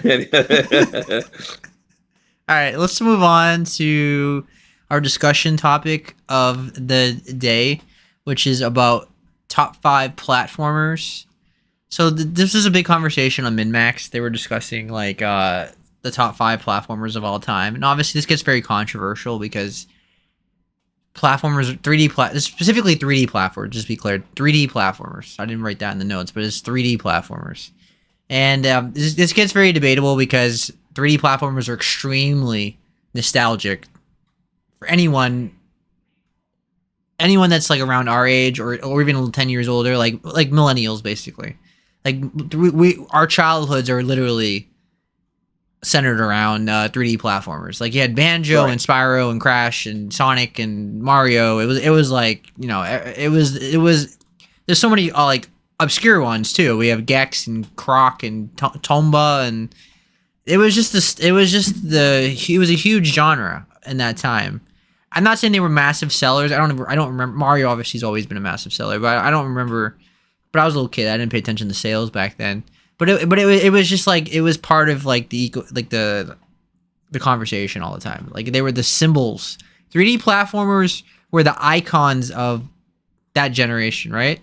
All right. Let's move on to our discussion topic of the day, which is about top 5 platformers. So this is a big conversation on MinMax. They were discussing like the top 5 platformers of all time, and obviously this gets very controversial because platformers, specifically 3D platformers. Just be clear, 3D platformers. I didn't write that in the notes, but it's 3D platformers, and this gets very debatable because 3D platformers are extremely nostalgic for anyone that's like around our age or even 10 years older, like millennials basically. Like our childhoods are literally centered around 3D platformers. Like you had Banjo and Spyro and Crash and Sonic and Mario. It was like, it was there's so many like obscure ones too. We have Gex and Croc and Tomba, and it was a huge genre in that time. I'm not saying they were massive sellers. I don't remember. Mario obviously has always been a massive seller, but I don't remember but I was a little kid. I didn't pay attention to sales back then. But it was just like it was part of like the conversation all the time. Like they were the symbols. 3D platformers were the icons of that generation, right?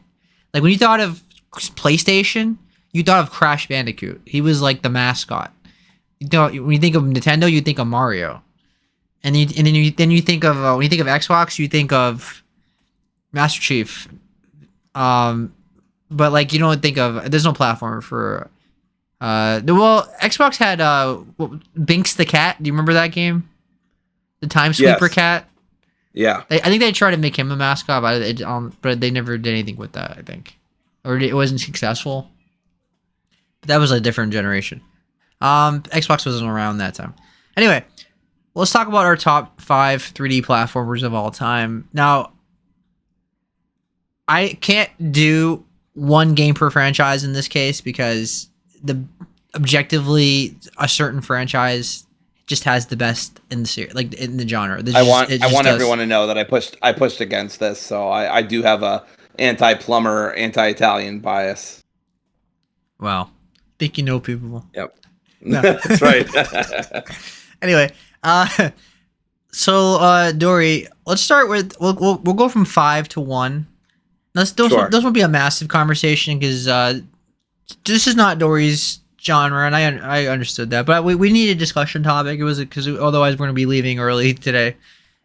Like when you thought of PlayStation, you thought of Crash Bandicoot. He was like the mascot. When you think of Nintendo, you think of Mario, and then you think of when you think of Xbox, you think of Master Chief. But like you don't think of there's no platformer for. Well, Xbox had Binks the cat. Do you remember that game? The Time Sweeper cat. Yeah, I think they tried to make him a mascot, but they never did anything with that. I think, or it wasn't successful. But that was a different generation. Xbox wasn't around that time. Anyway, let's talk about our top 5 3D platformers of all time. Now, I can't do one game per franchise in this case because objectively a certain franchise just has the best in the series, like in the genre. I want everyone to know that I pushed against this, so I do have a anti-plumber, anti-Italian bias. Wow, think you know people. Yep, no. That's right. Anyway, so Dory, let's start with we'll go from 5 to 1. Those won't be a massive conversation because this is not Dory's genre, and I understood that, but we need a discussion topic. It was because otherwise we're going to be leaving early today,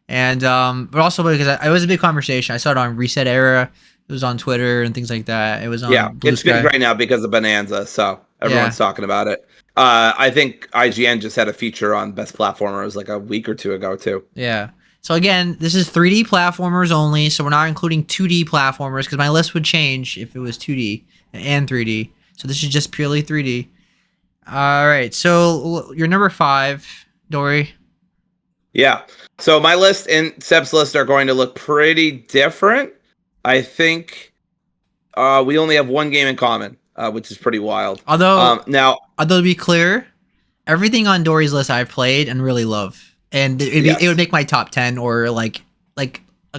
and but also because it was a big conversation. I saw it on Reset Era. It was on Twitter and things like that. It was on Blue it's Sky. big right now because of Bananza, so everyone's talking about it. I think IGN just had a feature on best platformers like a week or two ago too. Yeah. So again, this is 3D platformers only, so we're not including 2D platformers because my list would change if it was 2D and 3D. So this is just purely 3D. All right. So your number 5, Dory. Yeah. So my list and Seb's list are going to look pretty different. I think we only have one game in common, which is pretty wild. Although to be clear, everything on Dory's list I've played and really love. And it would make my top 10 or like a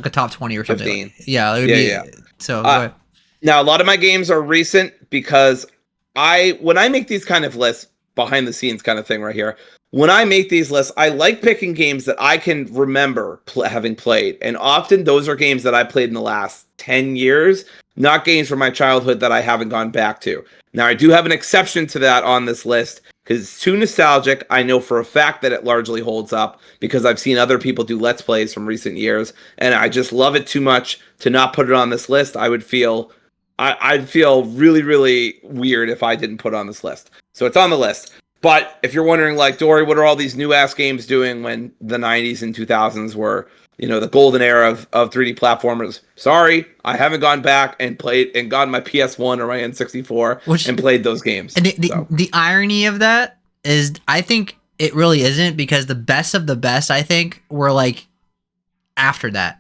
top 20 or something. 15. Yeah, it would be. Yeah. So now a lot of my games are recent because when I make these kind of lists, behind the scenes kind of thing right here, when I make these lists, I like picking games that I can remember having played. And often those are games that I played in the last 10 years, not games from my childhood that I haven't gone back to. Now, I do have an exception to that on this list because it's too nostalgic. I know for a fact that it largely holds up because I've seen other people do Let's Plays from recent years, and I just love it too much to not put it on this list. I'd feel really, really weird if I didn't put it on this list. So it's on the list. But if you're wondering, like, Dory, what are all these new ass games doing when the 90s and 2000s were, the golden era of 3D platformers? Sorry, I haven't gone back and played and gotten my PS1 or my N64 and played those games. And the irony of that is, I think it really isn't, because the best of the best, I think, were like after that.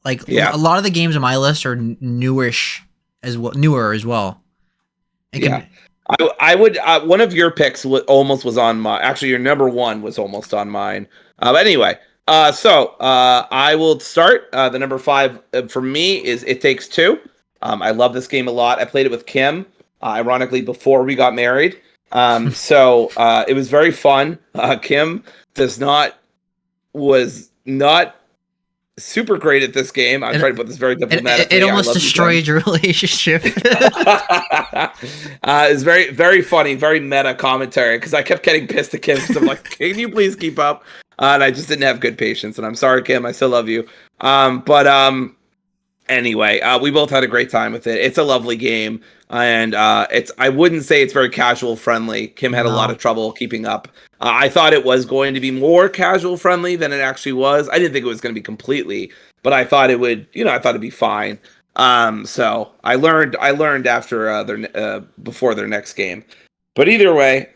Like a lot of the games on my list are newer as well. I would one of your picks almost was on my. Actually, your number 1 was almost on mine. But anyway, so I will start. The number 5 for me is It Takes Two. I love this game a lot. I played it with Kim, ironically before we got married. So it was very fun. Kim was not super great at this game. I'm trying to put this very diplomatically. It almost destroyed your relationship. It's very, very funny, very meta commentary, because I kept getting pissed at Kim because I'm like, can you please keep up? And I just didn't have good patience. And I'm sorry, Kim. I still love you. Anyway, we both had a great time with it. It's a lovely game. And I wouldn't say it's very casual friendly. Kim had a lot of trouble keeping up. I thought it was going to be more casual friendly than it actually was. I didn't think it was going to be completely, but I thought it would, I thought it'd be fine. So I learned after before their next game. But either way,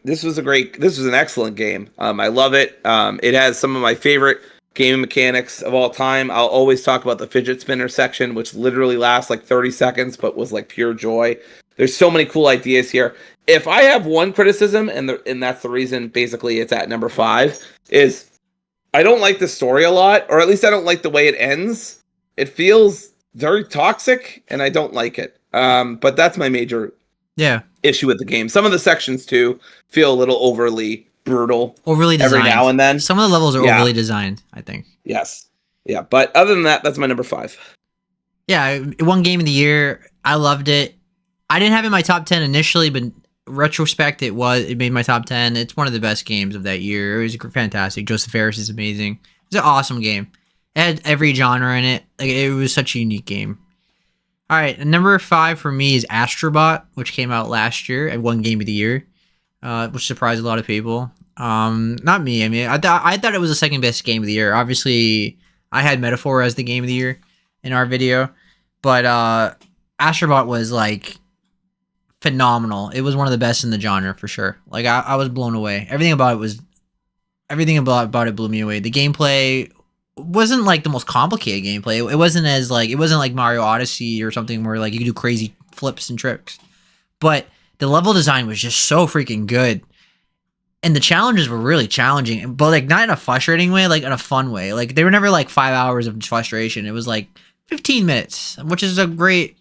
this was an excellent game. I love it. It has some of my favorite game mechanics of all time. I'll always talk about the fidget spinner section, which literally lasts like 30 seconds, but was like pure joy. There's so many cool ideas here. If I have one criticism, and that's the reason basically it's at number 5, is I don't like the story a lot, or at least I don't like the way it ends. It feels very toxic, and I don't like it. But that's my major issue with the game. Some of the sections too feel a little overly brutal, overly designed every now and then. Some of the levels are overly designed, I think. Yes. Yeah, but other than that, that's my number 5. Yeah, it won Game of the Year. I loved it. I didn't have it in my top 10 initially, but retrospect, it made my top 10. It's one of the best games of that year. It was fantastic. Joseph Fares is amazing. It's an awesome game. It had every genre in it. Like, it was such a unique game. All right, number 5 for me is Astrobot, which came out last year and won Game of the Year, which surprised a lot of people. Not me. I mean, I thought it was the second best game of the year. Obviously, I had Metaphor as the game of the year in our video, but Astrobot was like phenomenal. It was one of the best in the genre for sure. Like, I was blown away. Everything about it blew me away. The gameplay wasn't like the most complicated gameplay. It wasn't like Mario Odyssey or something where like you could do crazy flips and tricks. But the level design was just so freaking good. And the challenges were really challenging, but like not in a frustrating way, like in a fun way. Like they were never like 5 hours of frustration. It was like 15 minutes, which is great.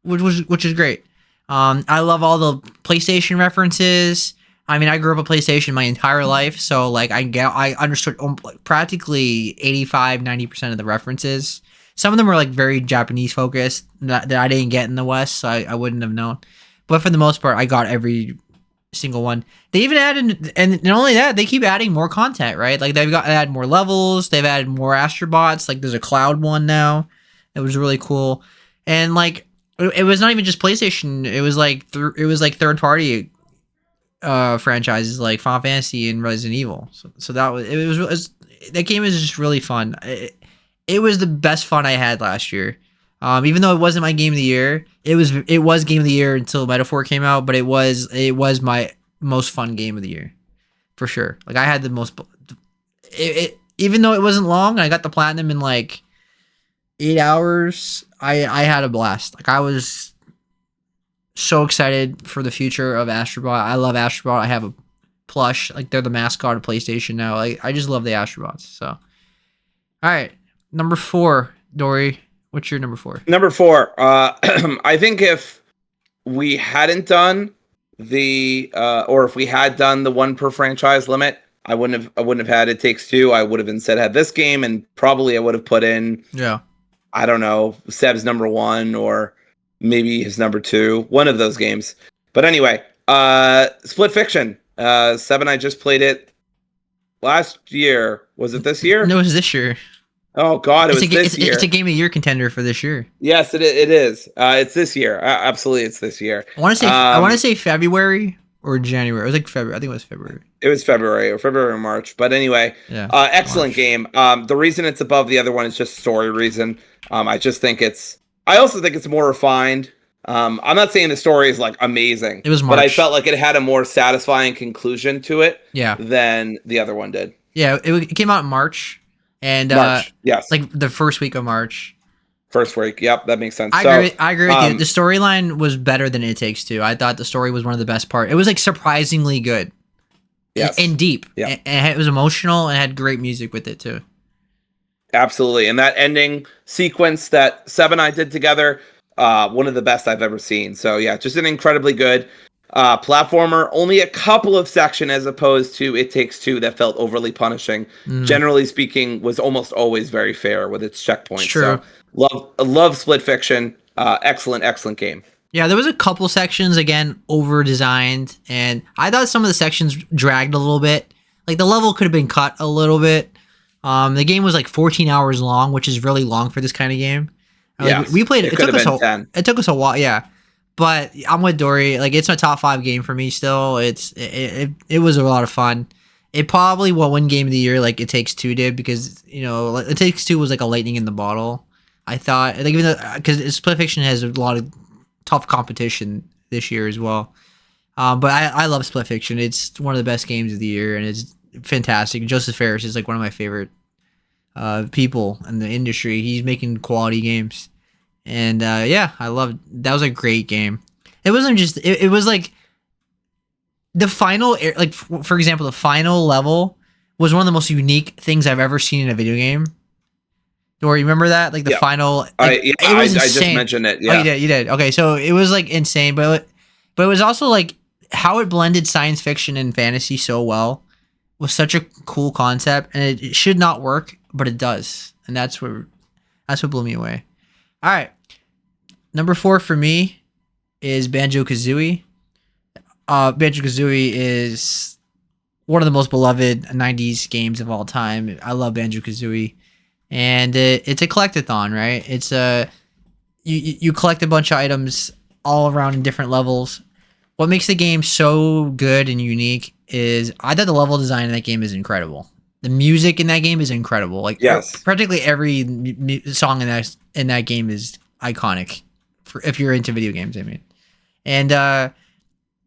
I love all the PlayStation references. I mean, I grew up with PlayStation my entire life, so like I understood practically 85-90% of the references. Some of them were like very Japanese focused that I didn't get in the West, so I wouldn't have known. But for the most part, I got every single one. They even added, and not only that, they keep adding more content, right? Like they've added more levels, they've added more Astrobots. Like there's a cloud one now. It was really cool, and like it was not even just PlayStation. It was like third party franchises like Final Fantasy and Resident Evil. So that game is just really fun. It was the best fun I had last year. Even though it wasn't my game of the year, it was game of the year until Metaphor came out, but it was my most fun game of the year for sure. Like I had the most even though it wasn't long, I got the platinum in like 8 hours. I had a blast. Like I was so excited for the future of Astrobot. I love Astrobot. I have a plush. Like they're the mascot of PlayStation now. Like I just love the Astrobots. So, all right, number 4, Dory. What's your number 4? Number 4. I think if we hadn't done or if we had done the 1 per franchise limit, I wouldn't have had It Takes Two. I would have instead had this game, and probably I would have put in I don't know, Seb's number 1 or maybe his number 2, one of those games. But anyway, Split Fiction. Seb and I just played it last year. Was it this year? No, it was this year. Oh God, it was this year. It's a Game of the Year contender for this year. Yes, it is. It's this year. Absolutely, it's this year. I want to say February or January. It was like February. I think it was February. It was February or March. But anyway, excellent game. The reason it's above the other one is just story reason. I also think it's more refined. I'm not saying the story is like amazing. It was March. But I felt like it had a more satisfying conclusion to it than the other one did. Yeah, it came out in March. And March, yes, like the first week of March. First week, yep, that makes sense. I agree with you. The storyline was better than It Takes Two. I thought the story was one of the best parts. It was like surprisingly good, and deep. Yeah, and it was emotional and had great music with it too. Absolutely, and that ending sequence that Seb and I did together, one of the best I've ever seen. So yeah, just an incredibly good platformer. Only a couple of sections as opposed to It Takes Two that felt overly punishing. Generally speaking, was almost always very fair with its checkpoints. True. So love Split Fiction. Excellent game. Yeah, there was a couple sections again over designed, and I thought some of the sections dragged a little bit. Like the level could have been cut a little bit. The game was like 14 hours long, which is really long for this kind of game. Like, we played it. It took us a while. Yeah. But I'm with Dory. Like it's my top 5 game for me. Still, it was a lot of fun. It probably will win Game of the Year like It Takes Two did, because It Takes Two was like a lightning in the bottle. I thought, like, even because Split Fiction has a lot of tough competition this year as well. But I love Split Fiction. It's one of the best games of the year, and it's fantastic. Joseph Fares is like one of my favorite people in the industry. He's making quality games. And I loved that. Was a great game. It wasn't just it was like the final, like for example, the final level was one of the most unique things I've ever seen in a video game. Dory, remember that? Like the Yeah. final, I like yeah, it was I just insane. mentioned it. Oh, you Yeah. did, you did. Okay, so it was like insane, but it was also like how it blended science fiction and fantasy so well was such a cool concept, and it should not work, but it does, and that's what blew me away. All right, number 4 for me is Banjo Kazooie. Banjo Kazooie is one of the most beloved '90s games of all time. I love Banjo Kazooie, and it's a collectathon, right? It's a you collect a bunch of items all around in different levels. What makes the game so good and unique is I thought the level design in that game is incredible. The music in that game is incredible. Like Yes. practically every song in that game is iconic. For if you're into video games, I mean. And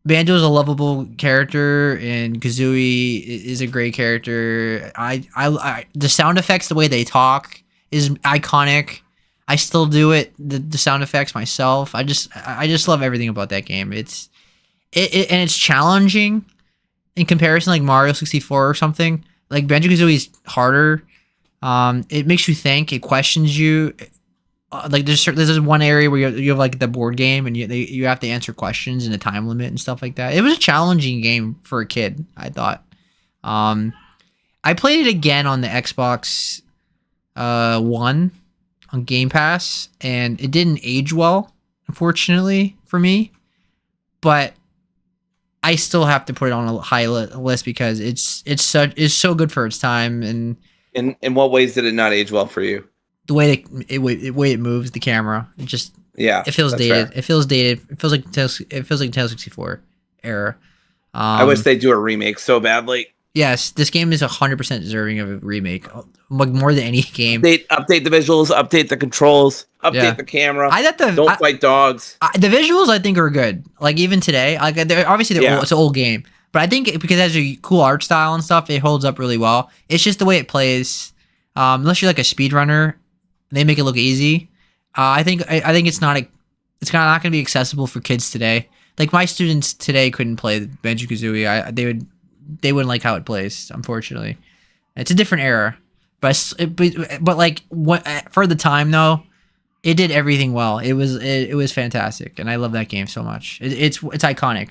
Banjo's a lovable character, and Kazooie is a great character. The sound effects, the way they talk, is iconic. I still do it, the sound effects myself. I just love everything about that game. And it's challenging in comparison, like Mario 64 or something. Like Banjo Kazooie is harder. It makes you think. It questions you. Like there's one area where you have like the board game, and you have to answer questions and a time limit and stuff like that. It was a challenging game for a kid, I thought. I played it again on the Xbox One on Game Pass, and it didn't age well, unfortunately for me. But I still have to put it on a high list because it's so good for its time, and In what ways did it not age well for you? the way it moves the camera, Yeah, it feels that's dated. fair. It feels dated. It feels like Nintendo 64 era. I wish they do a remake so badly. Yes, this game is 100% deserving of a remake, like more than any game. Update the visuals, update the controls, update Yeah. the camera. I thought Don't fight dogs. the visuals I think are good. Like even today, like obviously Yeah. it's an old game, but I think because it has a cool art style and stuff, it holds up really well. It's just the way it plays. Unless you're like a speedrunner, they make it look easy. I think it's not it's kind of not going to be accessible for kids today. Like my students today couldn't play Banjo Kazooie. They wouldn't like how it plays. Unfortunately, it's a different era. But like what for the time though, it did everything well. It was fantastic, and I love that game so much. It's iconic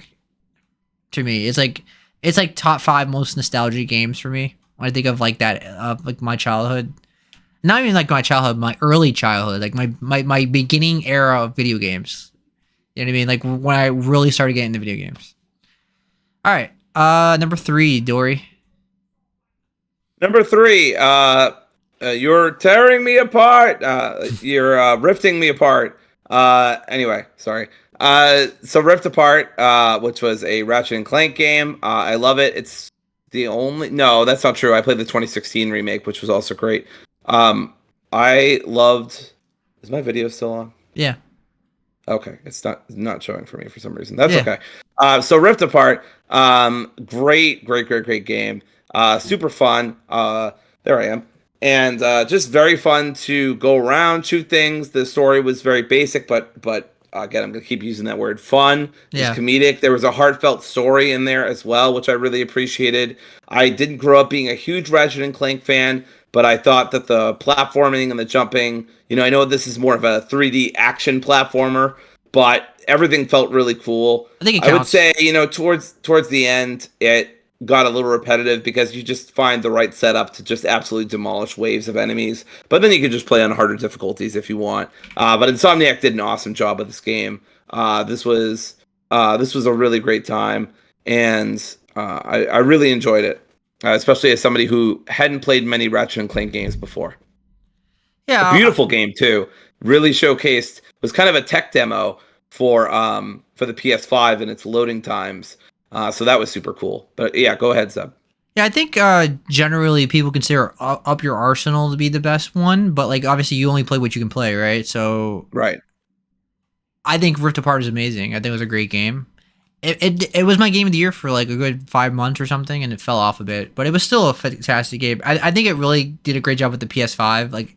to me. It's like top 5 most nostalgic games for me when I think of like that like my childhood. Not even like my childhood, my early childhood, like my beginning era of video games. You know what I mean? Like when I really started getting into video games. All right, number 3, Dory. Number 3, you're tearing me apart. You're rifting me apart. Anyway, sorry. So Rift Apart, which was a Ratchet and Clank game. I love it. It's the only. No, that's not true. I played the 2016 remake, which was also great. I loved. Is my video still on? Yeah. Okay, it's not showing for me for some reason. That's Yeah. okay. So Rift Apart, great game. Super fun. There I am, and just very fun to go around, shoot things. The story was very basic, but again, I'm gonna keep using that word. Fun. Yeah. It's comedic. There was a heartfelt story in there as well, which I really appreciated. I didn't grow up being a huge Ratchet and Clank fan, but I thought that the platforming and the jumping, I know this is more of a 3D action platformer, but everything felt really cool. I think it I would counts. say, towards the end, it got a little repetitive because you just find the right setup to just absolutely demolish waves of enemies. But then you can just play on harder difficulties if you want. But Insomniac did an awesome job with this game. This was a really great time, and I really enjoyed it. Especially as somebody who hadn't played many Ratchet and Clank games before. Yeah. A beautiful game too. Really showcased. Was kind of a tech demo for the PS5 and its loading times. So that was super cool. But yeah, go ahead, Seb. Yeah, I think generally people consider Up Your Arsenal to be the best one, but like obviously you only play what you can play, right? So Right. I think Rift Apart is amazing. I think it was a great game. It was my game of the year for like a good 5 months or something, and it fell off a bit, but it was still a fantastic game. I think it really did a great job with the PS5, like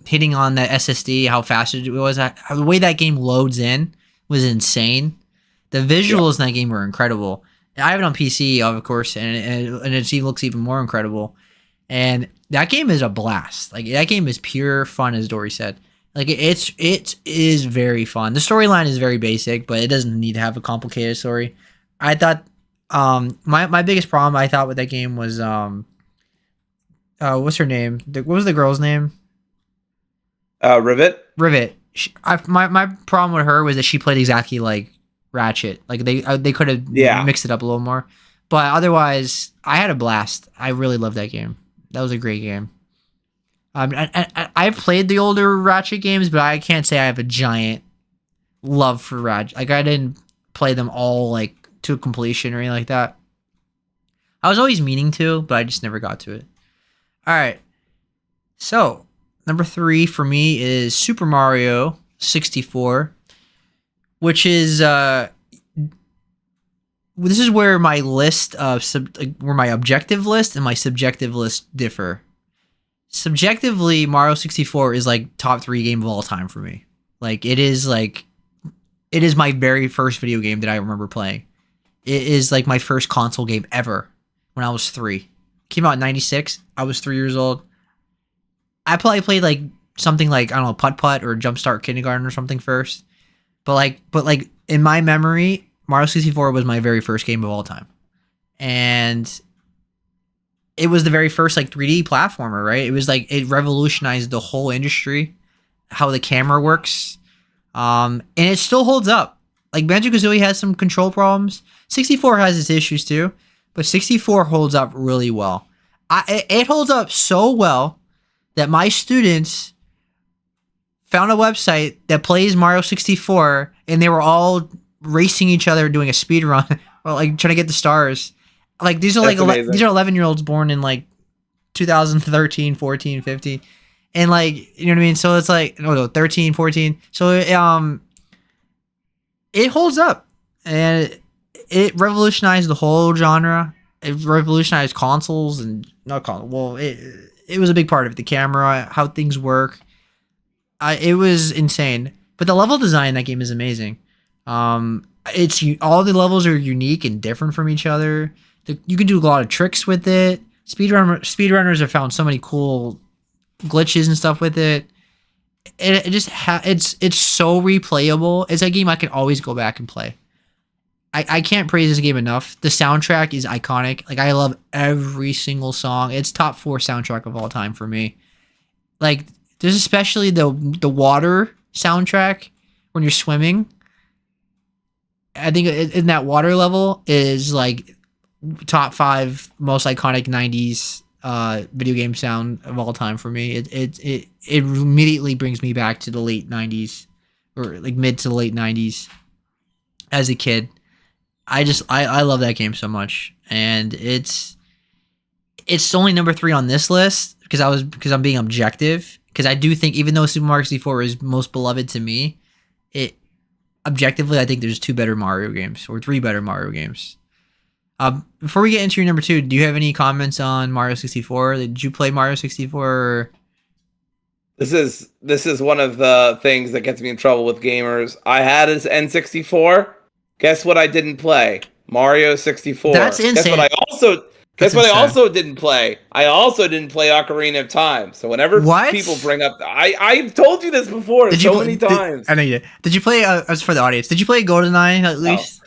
hitting on that SSD, how fast it was. The way that game loads in was insane. The visuals in that game were incredible. I have it on PC, of course, and it looks even more incredible. And that game is a blast. Like that game is pure fun, as Dory said. Like it is very fun. The storyline is very basic, but it doesn't need to have a complicated story. I thought my biggest problem I thought with that game was what's her name? What was the girl's name? Rivet. Rivet. My problem with her was that she played exactly like Ratchet. Like they could have mixed it up a little more. But otherwise, I had a blast. I really loved that game. That was a great game. I've played the older Ratchet games, but I can't say I have a giant love for Ratchet. Like I didn't play them all like to completion or anything like that. I was always meaning to, but I just never got to it. All right. So number 3 for me is Super Mario 64, which is this is where my list of where my objective list and my subjective list differ. Subjectively, Mario 64 is like top 3 game of all time for me. Like it is my very first video game that I remember playing. It is like my first console game ever when I was 3. Came out in 96. I was 3 years old. I probably played like something like, I don't know, Putt Putt or Jumpstart Kindergarten or something first. But like in my memory, Mario 64 was my very first game of all time. And it was the very first like 3D platformer, right? It was like, it revolutionized the whole industry, how the camera works. And it still holds up. Like Banjo-Kazooie has some control problems. 64 has its issues too, but 64 holds up really well. It holds up so well that my students found a website that plays Mario 64, and they were all racing each other doing a speed run or like trying to get the stars. Like these are these are 11-year-olds born in like 2013, 14, 15. And like, you know what I mean? So it's like, no, 13, 14. So it holds up, and it revolutionized the whole genre. It revolutionized consoles and not consoles. Well, it was a big part of it. The camera, how things work. It was insane. But the level design in that game is amazing. It's all the levels are unique and different from each other. You can do a lot of tricks with it. Speedrunners have found so many cool glitches and stuff with it. It just it's so replayable. It's a game I can always go back and play. I can't praise this game enough. The soundtrack is iconic. Like I love every single song. It's top 4 soundtrack of all time for me. Like there's especially the water soundtrack when you're swimming. I think in that water level is like top 5 most iconic 90s video game sound of all time for me. It immediately brings me back to the late 90s or like mid to late 90s as a kid. I love that game so much, and it's only number 3 on this list because I'm being objective, because I do think even though Super Mario 64 is most beloved to me, objectively I think there's 2 better Mario games or 3 better Mario games. Before we get into your number 2, do you have any comments on Mario 64? Did you play Mario 64? Or... This is one of the things that gets me in trouble with gamers. I had an N64. Guess what I didn't play? Mario 64. That's insane. Guess what I also didn't play? I also didn't play Ocarina of Time. So whenever people bring up, I've told you this before many times. I know you did. Did you play? As for the audience, did you play GoldenEye at least?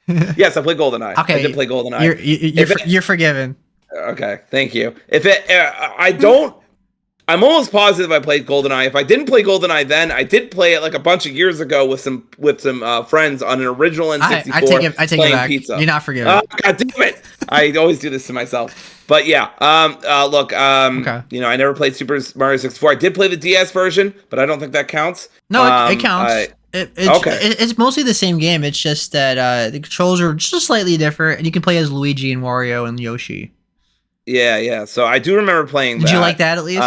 Oh. Yes, I played GoldenEye. Okay, I did play GoldenEye. You're forgiven. Okay, thank you. I'm almost positive I played GoldenEye. If I didn't play GoldenEye then, I did play it like a bunch of years ago with some friends on an original N64. I take it back. Pizza. You're not forgiven. God damn it! I always do this to myself. But yeah, look, okay. You know, I never played Super Mario 64. I did play the DS version, but I don't think that counts. No, it counts. It's mostly the same game. It's just that the controls are just slightly different, and you can play as Luigi and Wario and Yoshi. Yeah. So I do remember playing that. Did you like that at least?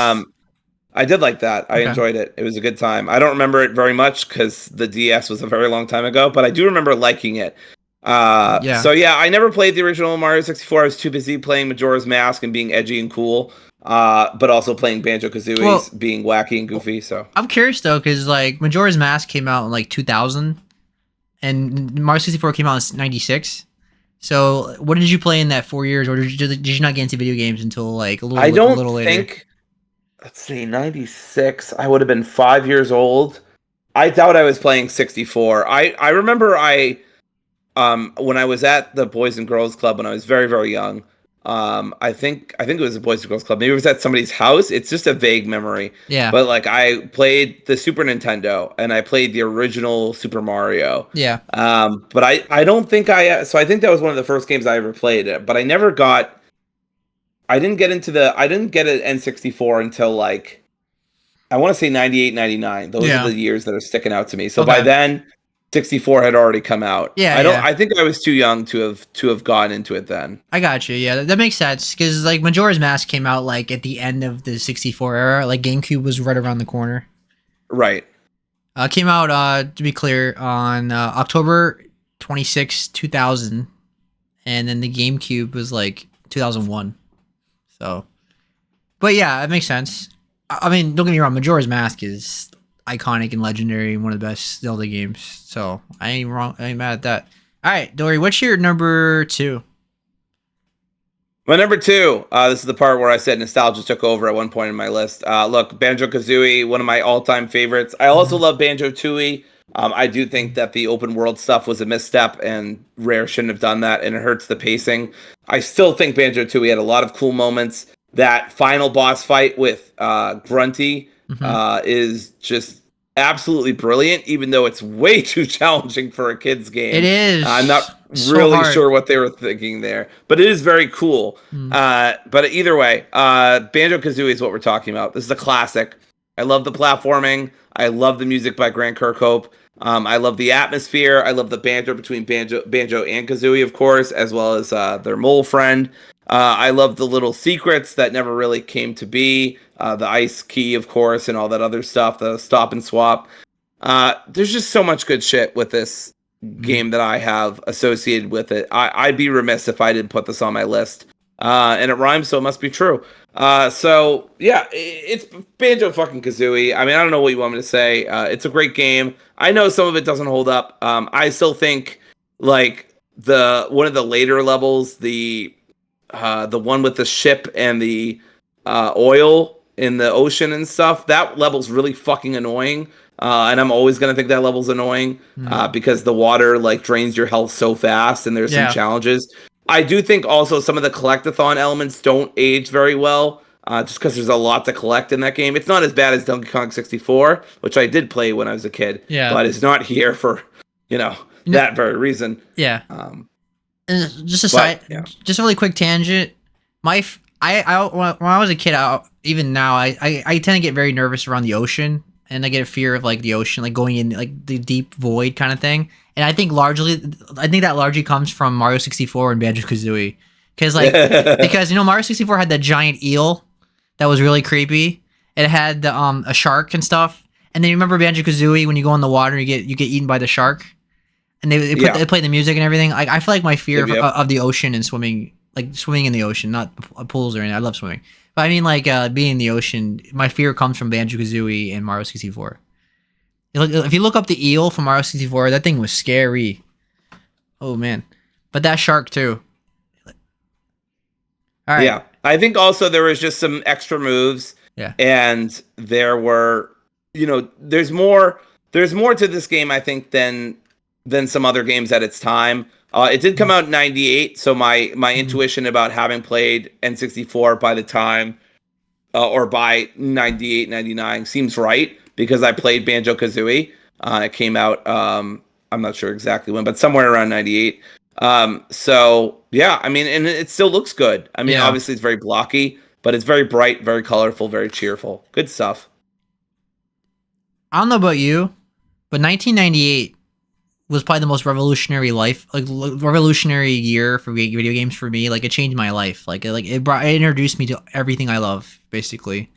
I did like that. I enjoyed it. It was a good time. I don't remember it very much because the DS was a very long time ago, but I do remember liking it. So yeah, I never played the original Mario 64. I was too busy playing Majora's Mask and being edgy and cool, but also playing Banjo-Kazooie's being wacky and goofy. So I'm curious though, because like Majora's Mask came out in like 2000, and Mario 64 came out in 96. So, what did you play in that 4 years, or did you not get into video games until like I a don't little later? think. Let's see, 96. I would have been 5 years old. I doubt I was playing 64. I remember when I was at the Boys and Girls Club when I was very, very young. I think it was a Boys and Girls Club. Maybe it was at somebody's house. It's just a vague memory. Yeah, But like I played the Super Nintendo and I played the original Super Mario. yeah. But I don't think so I think that was one of the first games I ever played. But I didn't get I didn't get an N64 until like I want to say 98, 99. Those are Yeah. the years that are sticking out to me. So by Okay. then 64 had already come out. Yeah, yeah. I think I was too young to have gone into it then. I got you. Yeah, that makes sense because like Majora's Mask came out like at the end of the 64 era. Like GameCube was right around the corner. Right. Came out to be clear on October 26, 2000, and then the GameCube was like 2001. So, but yeah, it makes sense. I mean, don't get me wrong. Majora's Mask is iconic and legendary and one of the best Zelda games. So I ain't wrong. I ain't mad at that. All right, Dory, what's your number 2? My number 2, this is the part where I said nostalgia took over at one point in my list. Look, Banjo-Kazooie, one of my all-time favorites. I also love Banjo-Tooie. I do think that the open world stuff was a misstep, and Rare shouldn't have done that, and it hurts the pacing. I still think Banjo-Tooie had a lot of cool moments. That final boss fight with Grunty Mm-hmm. is just absolutely brilliant, even though it's way too challenging for a kid's game. It is. I'm not So really hard. sure what they were thinking there, but it is very cool. But either way, Banjo-Kazooie is what we're talking about. This is a classic. I love the platforming. I love the music by Grant Kirkhope. I love the atmosphere. I love the banter between Banjo and Kazooie, of course, as well as their mole friend. I love the little secrets that never really came to be. The ice key, of course, and all that other stuff, the stop and swap. There's just so much good shit with this game that I have associated with it. I'd be remiss if I didn't put this on my list. And it rhymes, so it must be true. So yeah, it's Banjo fucking Kazooie. I mean, I don't know what you want me to say. It's a great game. I know some of it doesn't hold up. I still think like one of the later levels, the one with the ship and the oil in the ocean and stuff, that level's really fucking annoying. And I'm always gonna think that level's annoying because the water like drains your health so fast, and there's some challenges. I do think also some of the collectathon elements don't age very well, just because there's a lot to collect in that game. It's not as bad as Donkey Kong 64, which I did play when I was a kid, but it's not here for, that very reason. Yeah. And just a just a really quick tangent. When I was a kid, even now, I tend to get very nervous around the ocean, and I get a fear of like the ocean, like going in like the deep void kind of thing. And I think that largely comes from Mario 64 and Banjo-Kazooie, because Mario 64 had that giant eel that was really creepy. It had the a shark and stuff. And then you remember Banjo-Kazooie when you go in the water, you get eaten by the shark, and they play the music and everything. Like I feel like my fear of the ocean and swimming in the ocean, not pools or anything. I love swimming, but I mean like being in the ocean. My fear comes from Banjo-Kazooie and Mario 64. If you look up the eel from Mario 64, that thing was scary. Oh man, but that shark too. All right. Yeah, I think also there was just some extra moves. Yeah, and there were, there's more to this game, I think, than some other games at its time. It did come out in 98, so my intuition about having played N64 by the time, or by 98, 99 seems right, because I played Banjo-Kazooie. It came out, I'm not sure exactly when, but somewhere around 98. So, yeah, I mean, and it still looks good. I mean, obviously it's very blocky, but it's very bright, very colorful, very cheerful. Good stuff. I don't know about you, but 1998 was probably the most revolutionary year for video games for me. Like it changed my life. It introduced me to everything I love. Basically,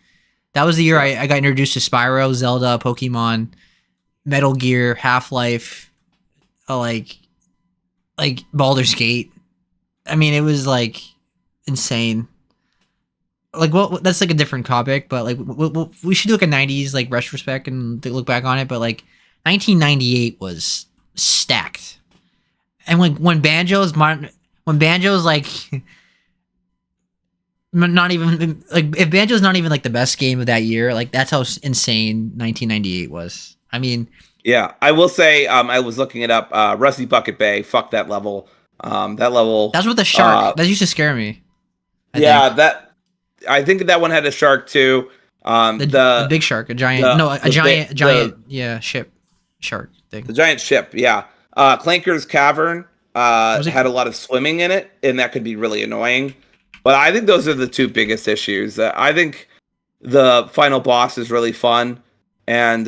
that was the year I got introduced to Spyro, Zelda, Pokemon, Metal Gear, Half-Life, like Baldur's Gate. I mean, it was like insane. Like, well, that's like a different topic, but like we should do like a 90s like retrospect and look back on it. But like 1998 was stacked, and when when Banjo's like not even like if Banjo's not even like the best game of that year, like that's how insane 1998 was. I mean, Yeah, I will say, I was looking it up. Rusty Bucket Bay, fuck that level. That level. that's what the shark that used to scare me. I Yeah, think that I think that one had a shark too. the big shark, a giant, The no, a the giant, bi- giant, yeah, ship shark thing. the giant ship. Yeah, Clanker's Cavern Was it? had a lot of swimming in it, and that could be really annoying. But I think those are the two biggest issues. I think the final boss is really fun, and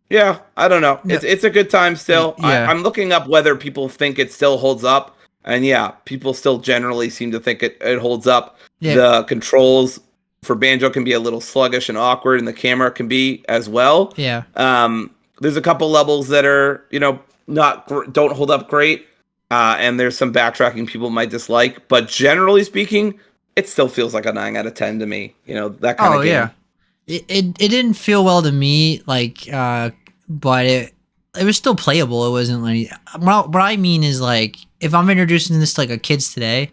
yeah, I don't know. No, It's a good time still. yeah, I'm looking up whether people think it still holds up, and yeah, people still generally seem to think it holds up. yeah, The controls for Banjo can be a little sluggish and awkward, and the camera can be as well. yeah. There's a couple levels that are not don't hold up great, and there's some backtracking people might dislike, but generally speaking, it still feels like a 9 out of 10 to me. That kind Oh of game. yeah. It didn't feel well to me, like, but it was still playable. It wasn't like what I mean is like if I'm introducing this to like a kids today,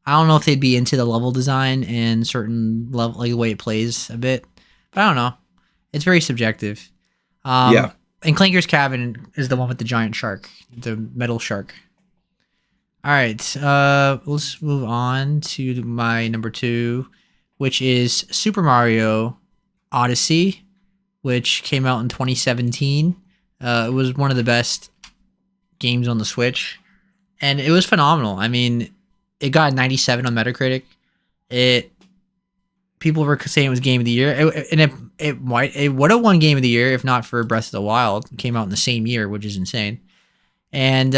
I don't know if they'd be into the level design and certain level like the way it plays a bit. But I don't know. It's very subjective. Yeah. And Clanker's Cabin is the one with the giant shark, the metal shark. All right, let's move on to my number 2, which is Super Mario Odyssey, which came out in 2017. It was one of the best games on the Switch, and it was phenomenal. I mean, it got a 97 on Metacritic. People were saying it was Game of the Year, it would have won Game of the Year if not for Breath of the Wild. It came out in the same year, which is insane. And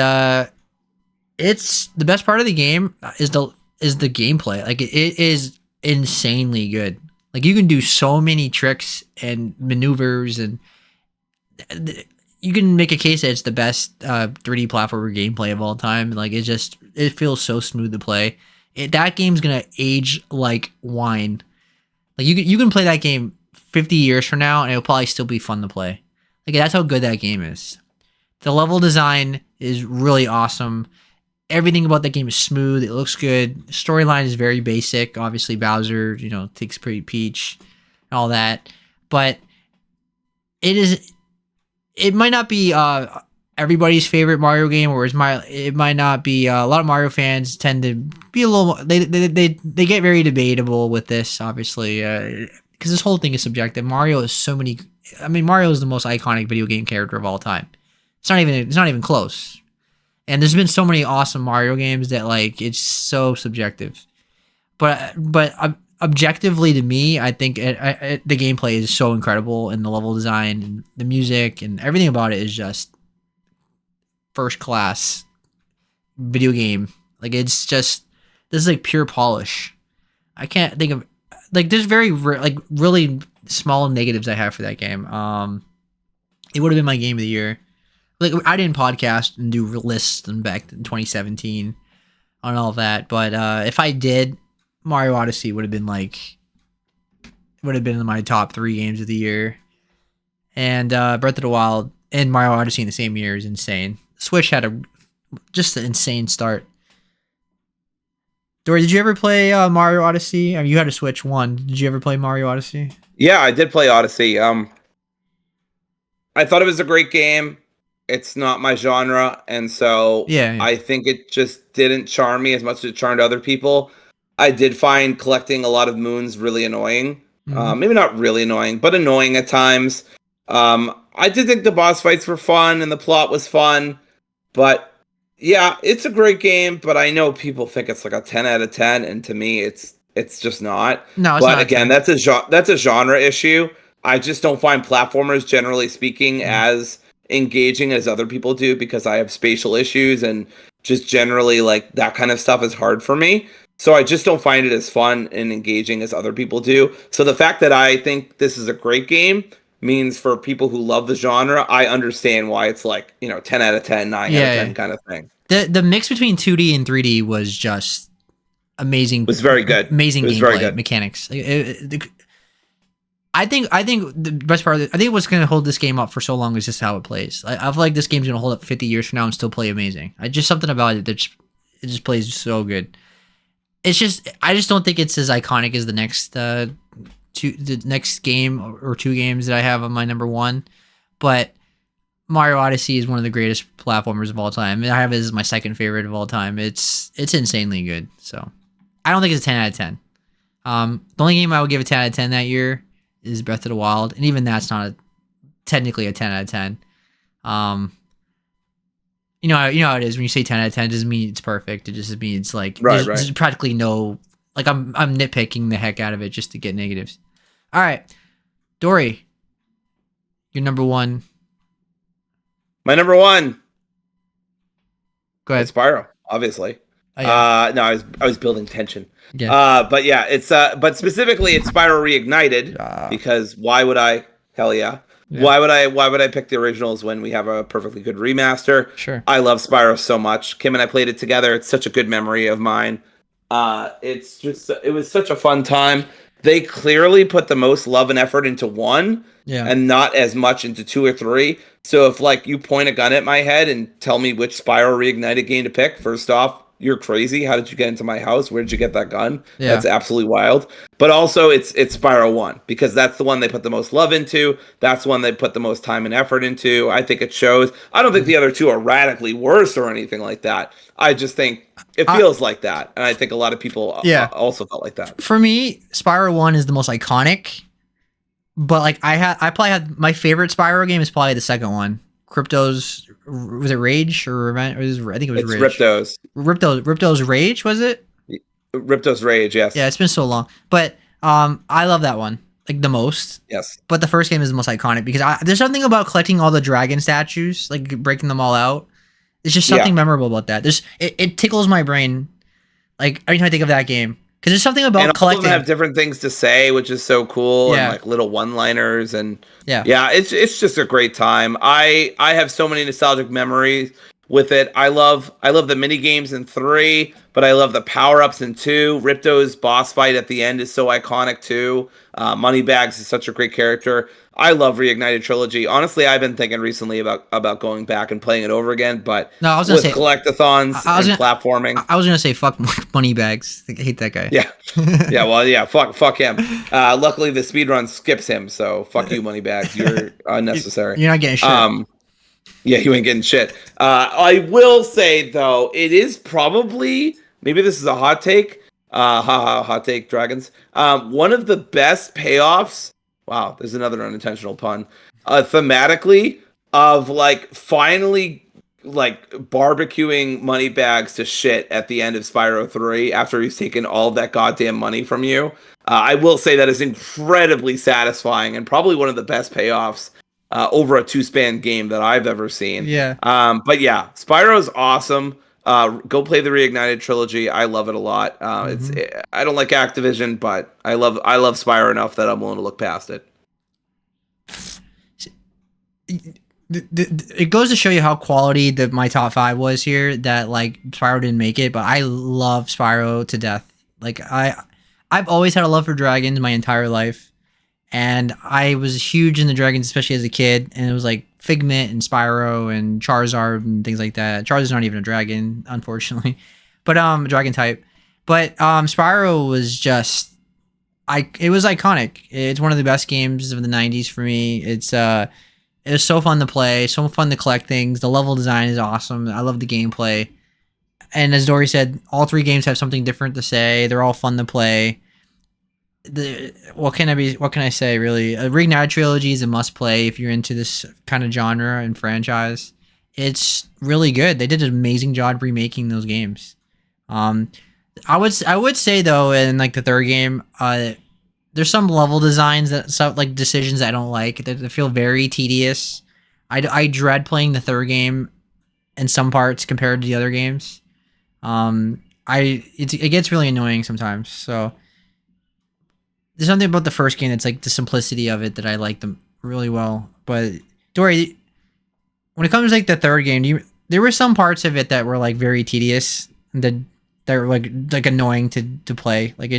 it's the best part of the game is the gameplay. Like it is insanely good. Like you can do so many tricks and maneuvers, and you can make a case that it's the best 3D platformer gameplay of all time. Like it feels so smooth to play. That game's gonna age like wine. Like you can play that game 50 years from now, and it'll probably still be fun to play. Like that's how good that game is. The level design is really awesome. Everything about that game is smooth. It looks good. Storyline is very basic. Obviously, Bowser, takes Pretty Peach and all that. But it might not be everybody's favorite Mario game, or it might not be. A lot of Mario fans tend to be a little. They get very debatable with this, obviously, because this whole thing is subjective. Mario is so many. I mean, Mario is the most iconic video game character of all time. It's not even close. And there's been so many awesome Mario games that like it's so subjective. But objectively to me, I think the gameplay is so incredible, and the level design and the music and everything about it is just first class video game. Like it's just this is like pure polish. I can't think of like there's really small negatives I have for that game. It would have been my game of the year. Like I didn't podcast and do lists back in 2017 on all that, but if I did, Mario Odyssey would have been in my top 3 games of the year. And Breath of the Wild and Mario Odyssey in the same year is insane. Switch had just an insane start. Dory, did you ever play Mario Odyssey? I mean, you had a Switch 1. Did you ever play Mario Odyssey? Yeah, I did play Odyssey. I thought it was a great game. It's not my genre, and so Yeah. I think it just didn't charm me as much as it charmed other people. I did find collecting a lot of moons really annoying. Maybe not really annoying, but annoying at times. I did think the boss fights were fun and the plot was fun, but yeah, it's a great game. But I know people think it's like a 10 out of 10, and to me, it's just not. No, it's but not. Again, that's a genre issue. I just don't find platformers, generally speaking, as engaging as other people do, because I have spatial issues, and just generally like that kind of stuff is hard for me. So I just don't find it as fun and engaging as other people do. So the fact that I think this is a great game means for people who love the genre, I understand why it's like, 10 out of 10, 9 out of 10 kind of thing. The mix between 2D and 3D was just amazing. It was very good. Amazing gameplay, very good. Mechanics. I think the best part I think what's going to hold this game up for so long is just how it plays. I feel like this game's going to hold up 50 years from now and still play amazing. Just something about it that's it just plays so good. It's just I just don't think it's as iconic as the next game or two games that I have on my number one. But Mario Odyssey is one of the greatest platformers of all time. I have it as my second favorite of all time. It's insanely good. So I don't think it's a 10 out of 10. The only game I would give a 10 out of 10 that year is Breath of the Wild, and even that's not technically a 10 out of 10. You know how it is when you say 10 out of 10, it doesn't mean it's perfect. It just means like there's practically no, like I'm nitpicking the heck out of it just to get negatives. All right, Dory, your number one. My number one. Go ahead. It's Spyro, obviously. Oh, yeah. No, I was building tension. Yeah. But yeah, it's but specifically it's Spyro Reignited because why would I? Hell yeah. Yeah. Why would I pick the originals when we have a perfectly good remaster? Sure. I love Spyro so much. Kim and I played it together. It's such a good memory of mine. It was such a fun time. They clearly put the most love and effort into one, and not as much into two or three. So if like you point a gun at my head and tell me which Spyro Reignited game to pick, first off, you're crazy. How did you get into my house? Where did you get that gun? Yeah. That's absolutely wild. But also it's Spyro 1 because that's the one they put the most love into. That's the one they put the most time and effort into. I think it shows. I don't think the other two are radically worse or anything like that. I just think it feels like that. And I think a lot of people also felt like that. For me, Spyro 1 is the most iconic. But like I probably had my favorite Spyro game is probably the second one. Crypto's, was it Rage or Revenge? I think it was Rage. Ripto's Rage, was it? Ripto's Rage, yes. Yeah, it's been so long. But I love that one like the most. Yes. But the first game is the most iconic because there's something about collecting all the dragon statues, like breaking them all out. There's just something memorable about that. It tickles my brain like every time I think of that game. Because there's something about collecting. All of them have different things to say, which is so cool, and like little one-liners, and it's just a great time. I have so many nostalgic memories with it. I love the mini games in 3, but I love the power-ups in 2. Ripto's boss fight at the end is so iconic too. Moneybags is such a great character. I love Reignited Trilogy. Honestly, I've been thinking recently about going back and playing it over again, but no, I was gonna say collectathons and platforming. I was gonna say fuck Moneybags. I hate that guy. Yeah, fuck him. Luckily, the speedrun skips him, so fuck you, Moneybags. You're unnecessary. You're not getting shit. Yeah, you ain't getting shit. I will say though, it is probably, maybe this is a hot take. Hot take, dragons. One of the best payoffs. Wow, there's another unintentional pun. Thematically, of like finally like barbecuing Moneybags to shit at the end of Spyro 3 after he's taken all of that goddamn money from you. I will say that is incredibly satisfying and probably one of the best payoffs over a 2-span game that I've ever seen. Yeah. But yeah, Spyro's awesome. Go play the Reignited Trilogy. I love it a lot. I don't like Activision, but I love Spyro enough that I'm willing to look past it. It goes to show you how quality my top 5 was here. That like Spyro didn't make it, but I love Spyro to death. Like I've always had a love for dragons my entire life, and I was huge in the dragons, especially as a kid. And it was like Figment and Spyro and Charizard and things like that. Charizard's not even a dragon, unfortunately, but dragon type. But Spyro was just it was iconic. It's one of the best games of the 90s for me. It was so fun to play, so fun to collect things. The level design is awesome. I love the gameplay. And as Dory said, all 3 games have something different to say. They're all fun to play. What can I say really? A Reignited Trilogy is a must play if you're into this kind of genre and franchise. It's really good. They did an amazing job remaking those games. I would say though, in like the third game, there's some level designs like decisions I don't like. That feel very tedious. I dread playing the third game in some parts compared to the other games. It gets really annoying sometimes. So there's something about the first game that's like the simplicity of it that I like them really well. But Dory, when it comes to like the third game, there were some parts of it that were like very tedious that were like annoying to play. Like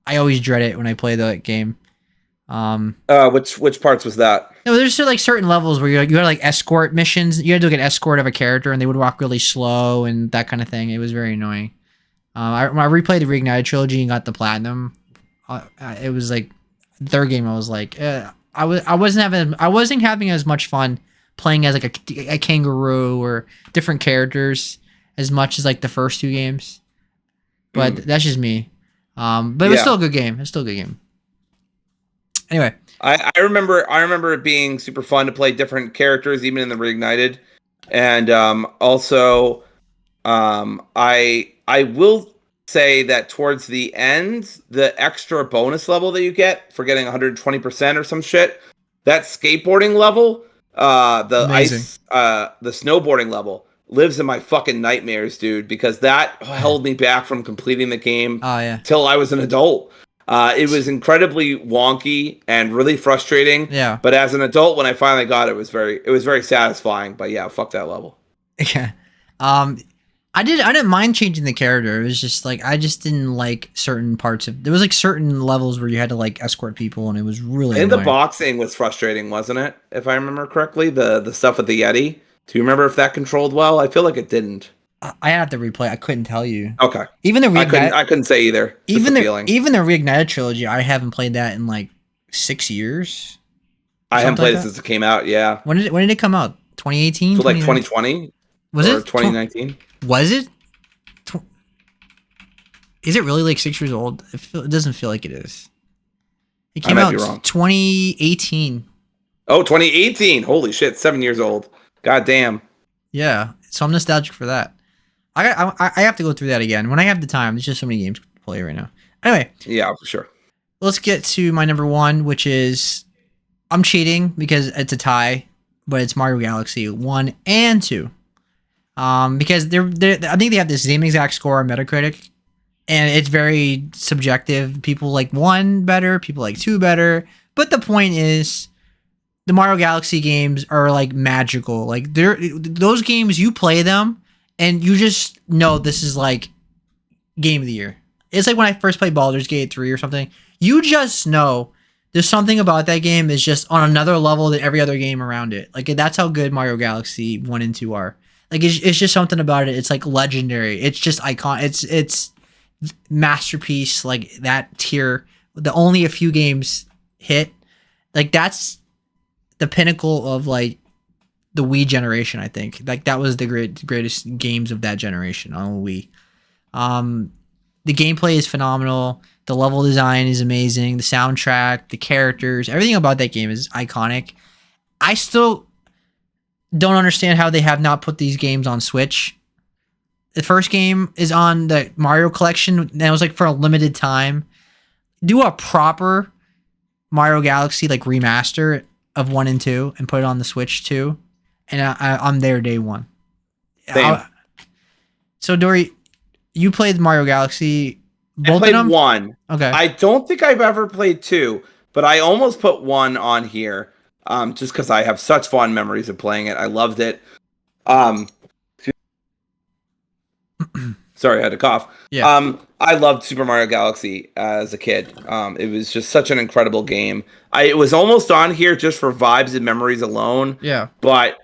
I always dread it when I play the game. Which parts was that? No, there's like certain levels where you had like escort missions. You had to get escort of a character, and they would walk really slow and that kind of thing. It was very annoying. When I replayed the Reignited trilogy and got the platinum, it was like the third game. I was like, I wasn't having as much fun playing as like a kangaroo or different characters as much as like the first two games. But that's just me. But it was still a good game. It's still a good game. Anyway, I remember it being super fun to play different characters, even in the Reignited, and also I will say that towards the end, the extra bonus level that you get for getting 120% or some shit, that skateboarding level, the amazing. the snowboarding level lives in my fucking nightmares, dude, because that held me back from completing the game till I was an adult. It was incredibly wonky and really frustrating. Yeah. But as an adult, when I finally got it, it was very satisfying. But yeah, fuck that level. Yeah. I didn't mind changing the character. It was just like I just didn't like certain parts of. There was like certain levels where you had to like escort people, and it was really. And the boxing was frustrating, wasn't it? If I remember correctly, the stuff with the Yeti. Do you remember if that controlled well? I feel like it didn't. I have to replay. I couldn't tell you. Okay. Even the I couldn't say either. Even the Reignited trilogy, I haven't played that in like 6 years. I haven't played it since it came out. Yeah. When did it come out? 2018. So like 2020. Was it 2019? Was it? Is it really like 6 years old? It doesn't feel like it is. It came out 2018. Oh, 2018. Holy shit, 7 years old. God damn. Yeah. So I'm nostalgic for that. I have to go through that again when I have the time. There's just so many games to play right now. Anyway. Yeah, for sure. Let's get to my number one, which is I'm cheating because it's a tie, but it's Mario Galaxy 1 and 2. Because I think they have the same exact score on Metacritic, and it's very subjective. People like 1 better, people like 2 better. But the point is, the Mario Galaxy games are like magical. Like those games, you play them and you just know this is like game of the year. It's like when I first played Baldur's Gate 3 or something. You just know there's something about that game is just on another level than every other game around it. Like that's how good Mario Galaxy 1 and 2 are. Like it's just something about it. It's like legendary. It's just icon. It's masterpiece. Like that tier. The only a few games hit. Like that's the pinnacle of like the Wii generation. I think like that was the greatest games of that generation on Wii. The gameplay is phenomenal. The level design is amazing. The soundtrack, the characters, everything about that game is iconic. I still don't understand how they have not put these games on Switch. The first game is on the Mario Collection, and it was like for a limited time. Do a proper Mario Galaxy like remaster of 1 and 2 and put it on the Switch too, and I'm there day one. So Dory, you played Mario Galaxy. I played 1. Okay. I don't think I've ever played 2, but I almost put 1 on here. Just because I have such fond memories of playing it. I loved it. Sorry, I had to cough. Yeah. I loved Super Mario Galaxy as a kid. It was just such an incredible game. It was almost on here just for vibes and memories alone. Yeah. But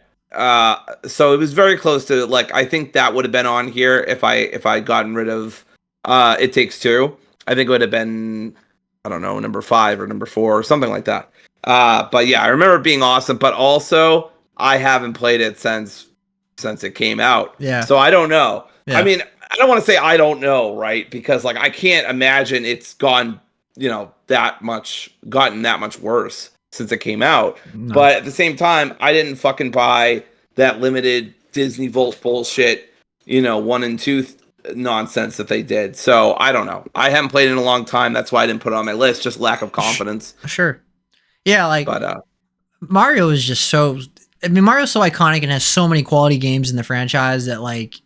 so it was very close to like I think that would have been on here if I gotten rid of It Takes Two. I think it would have been I don't know number 5 or number 4 or something like that. But yeah, I remember it being awesome. But also I haven't played it since it came out. Yeah. So I don't know. Yeah. I mean, I don't want to say I don't know, right? Because like I can't imagine it's gotten that much worse since it came out. No. But at the same time, I didn't fucking buy that limited Disney Vault bullshit, 1 and 2 nonsense that they did. So I don't know. I haven't played it in a long time. That's why I didn't put it on my list. Just lack of confidence. Sure. Yeah, like but Mario is just so. I mean, Mario's so iconic and has so many quality games in the franchise that like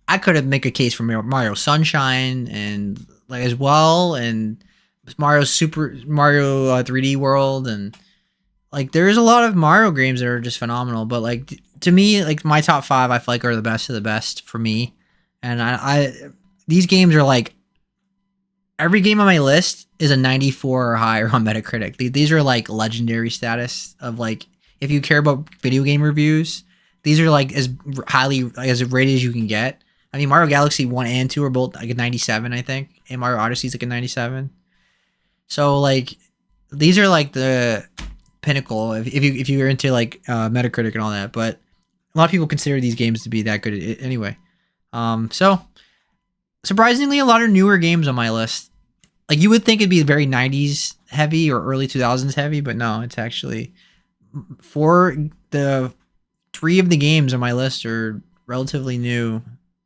I could have make a case for Mario Sunshine and like as well, and Super Mario 3D World, and like there's a lot of Mario games that are just phenomenal. But like to me, like my top 5, I feel like are the best of the best for me, and I these games are like every game on my list is a 94 or higher on Metacritic. These are like legendary status of like if you care about video game reviews, these are like as highly as rated as you can get. I mean, Mario Galaxy 1 and 2 are both like a 97, I think, and Mario Odyssey is like a 97. So like these are like the pinnacle if you're into like Metacritic and all that, but a lot of people consider these games to be that good anyway. So surprisingly, a lot of newer games on my list. Like you would think it'd be very 90s heavy or early 2000s heavy, but no, it's actually three of the games on my list are relatively new.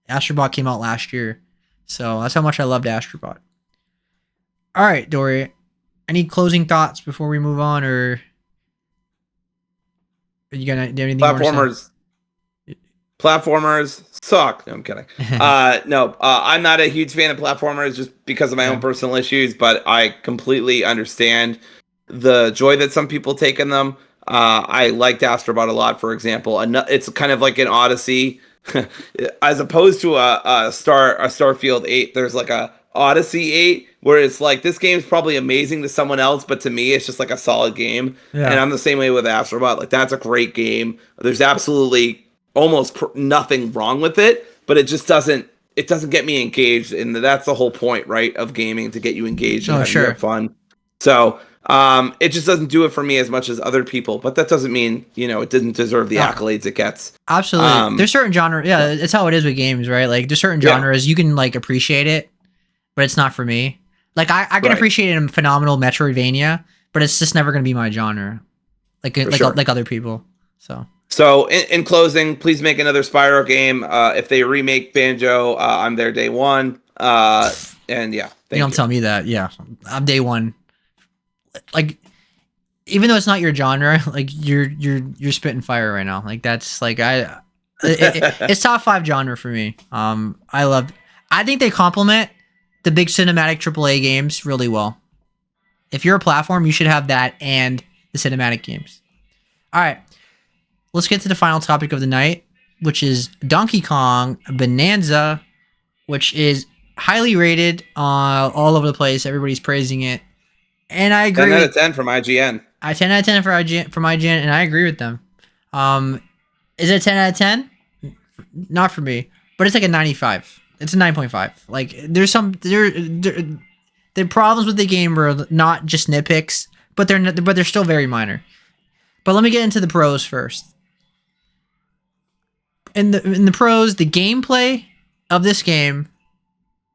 Astrobot came out last year, so that's how much I loved Astrobot. All right, Dory, any closing thoughts before we move on, or are you gonna do anything? Platformers suck. No, I'm kidding. No, I'm not a huge fan of platformers just because of my own personal issues, but I completely understand the joy that some people take in them. I liked Astrobot a lot, for example. It's kind of like an Odyssey, as opposed to a Starfield 8. There's like a Odyssey 8, where it's like this game's probably amazing to someone else, but to me, it's just like a solid game. Yeah. And I'm the same way with Astrobot. Like that's a great game. There's absolutely almost nothing wrong with it, but it just doesn't get me engaged, and that's the whole point, right, of gaming, to get you engaged and have fun. So it just doesn't do it for me as much as other people, but that doesn't mean it didn't deserve the accolades it gets. Absolutely. There's certain genre, it's how it is with games, right? Like there's certain genres you can like appreciate it, but it's not for me. Like I can appreciate it in phenomenal Metroidvania, but it's just never going to be my genre, like other people. So in closing, please make another Spyro game. If they remake Banjo, I'm there day one. And yeah, you don't tell me that. Yeah, I'm day one. Like, even though it's not your genre, like you're spitting fire right now. Like that's like it's top 5 genre for me. I think they complement the big cinematic AAA games really well. If you're a platform, you should have that and the cinematic games. All right. Let's get to the final topic of the night, which is Donkey Kong Bananza, which is highly rated all over the place. Everybody's praising it. And I agree. 10 out of 10 from IGN. 10 out of 10 from IGN, and I agree with them. Is it a 10 out of 10? Not for me, but it's like a 95. It's a 9.5. Like there's the problems with the game are not just nitpicks, but they're still very minor. But let me get into the pros first. In the pros, the gameplay of this game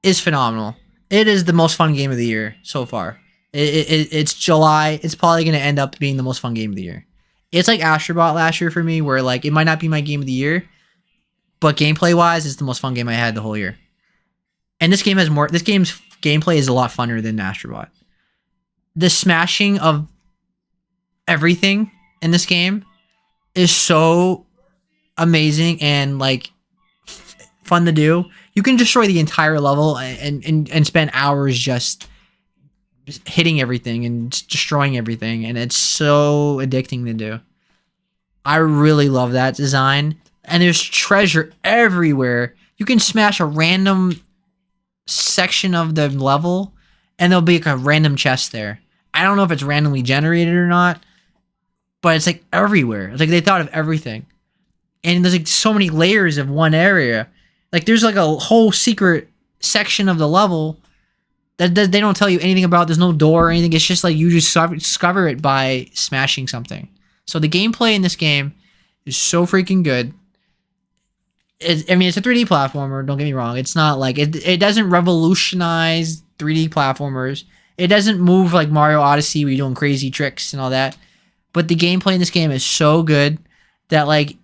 is phenomenal. It is the most fun game of the year so far. It's July. It's probably going to end up being the most fun game of the year. It's like Astrobot last year for me, where like it might not be my game of the year, but gameplay wise, it's the most fun game I had the whole year. And this game has more. This game's gameplay is a lot funner than Astrobot. The smashing of everything in this game is so amazing and like fun to do. You can destroy the entire level and spend hours just hitting everything and destroying everything, and it's so addicting to do. I really love that design, and there's treasure everywhere. You can smash a random section of the level and there'll be like a random chest there. I don't know if it's randomly generated or not, but it's like everywhere. It's like they thought of everything. And there's like so many layers of one area. Like there's like a whole secret section of the level that they don't tell you anything about. There's no door or anything. It's just like you just discover it by smashing something. So the gameplay in this game is so freaking good. It's a 3D platformer. Don't get me wrong. It's not like it doesn't revolutionize 3D platformers. It doesn't move like Mario Odyssey where you're doing crazy tricks and all that. But the gameplay in this game is so good that like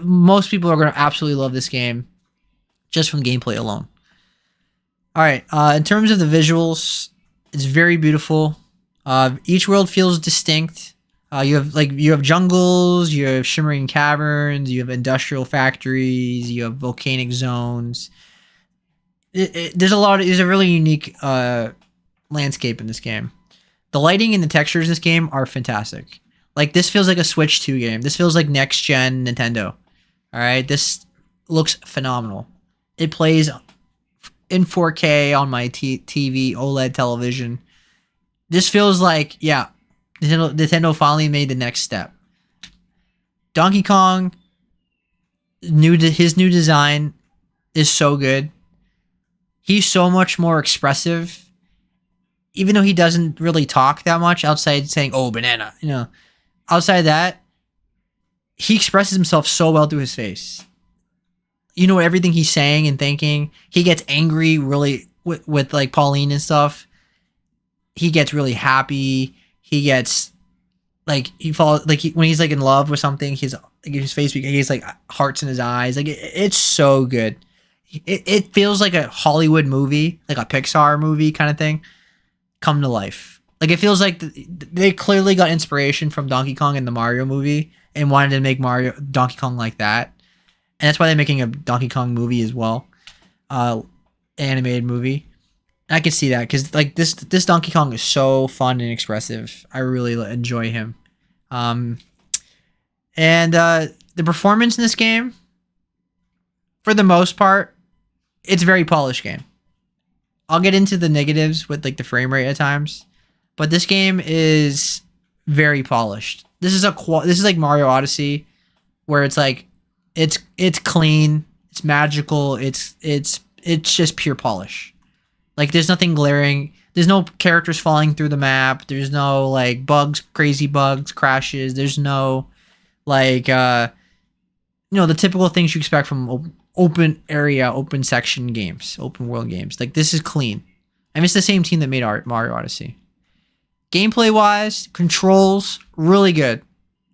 most people are going to absolutely love this game just from gameplay alone. All right. In terms of the visuals, it's very beautiful. Each world feels distinct. You have jungles, you have shimmering caverns, you have industrial factories, you have volcanic zones. There's a really unique landscape in this game. The lighting and the textures in this game are fantastic. Like this feels like a Switch 2 game. This feels like next gen Nintendo. All right, this looks phenomenal. It plays in 4K on my TV OLED television. This feels like Nintendo finally made the next step. Donkey Kong, his new design is so good. He's so much more expressive, even though he doesn't really talk that much outside saying "oh banana." Outside of that, he expresses himself so well through his face. Everything he's saying and thinking. He gets angry really with like Pauline and stuff. He gets really happy. He gets like he falls like when he's like in love with something. His face, he's like hearts in his eyes. Like it's so good. It feels like a Hollywood movie, like a Pixar movie kind of thing, come to life. Like it feels like they clearly got inspiration from Donkey Kong in the Mario movie and wanted to make Donkey Kong like that, and that's why they're making a Donkey Kong movie as well, animated movie. And I can see that because like this Donkey Kong is so fun and expressive. I really enjoy him, and the performance in this game, for the most part, it's a very polished game. I'll get into the negatives with like the frame rate at times, but this game is very polished. This is like Mario Odyssey, where it's like it's clean, it's magical, it's just pure polish. Like there's nothing glaring. There's no characters falling through the map. There's no like crazy bugs, crashes. There's no like the typical things you expect from open area, open section games, open world games. Like this is clean. I mean, it's the same team that made Mario Odyssey. Gameplay wise, controls really good.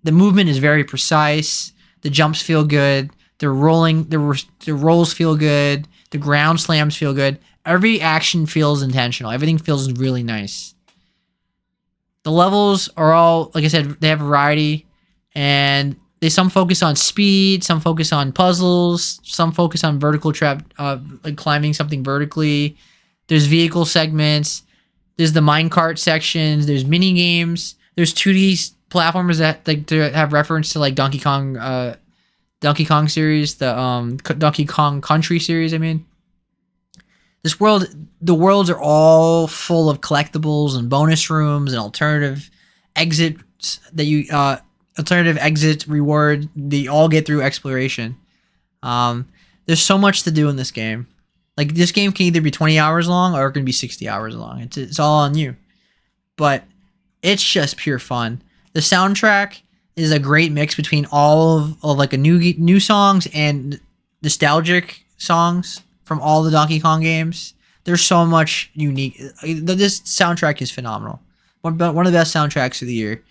The movement is very precise. The jumps feel good. The rolls feel good. The ground slams feel good. Every action feels intentional. Everything feels really nice. The levels are all, like I said, they have variety, and some focus on speed, some focus on puzzles, some focus on vertical like climbing something vertically. There's vehicle segments. There's the minecart sections. There's mini games. There's 2D platformers that like to have reference to like Donkey Kong series, the Donkey Kong Country series. I mean, the worlds are all full of collectibles and bonus rooms and alternative exits that alternative exit reward. They all get through exploration. There's so much to do in this game. Like this game can either be 20 hours long or it can be 60 hours long. It's all on you. But it's just pure fun. The soundtrack is a great mix between all of like a new songs and nostalgic songs from all the Donkey Kong games. There's so much unique. This soundtrack is phenomenal. One of the best soundtracks of the year.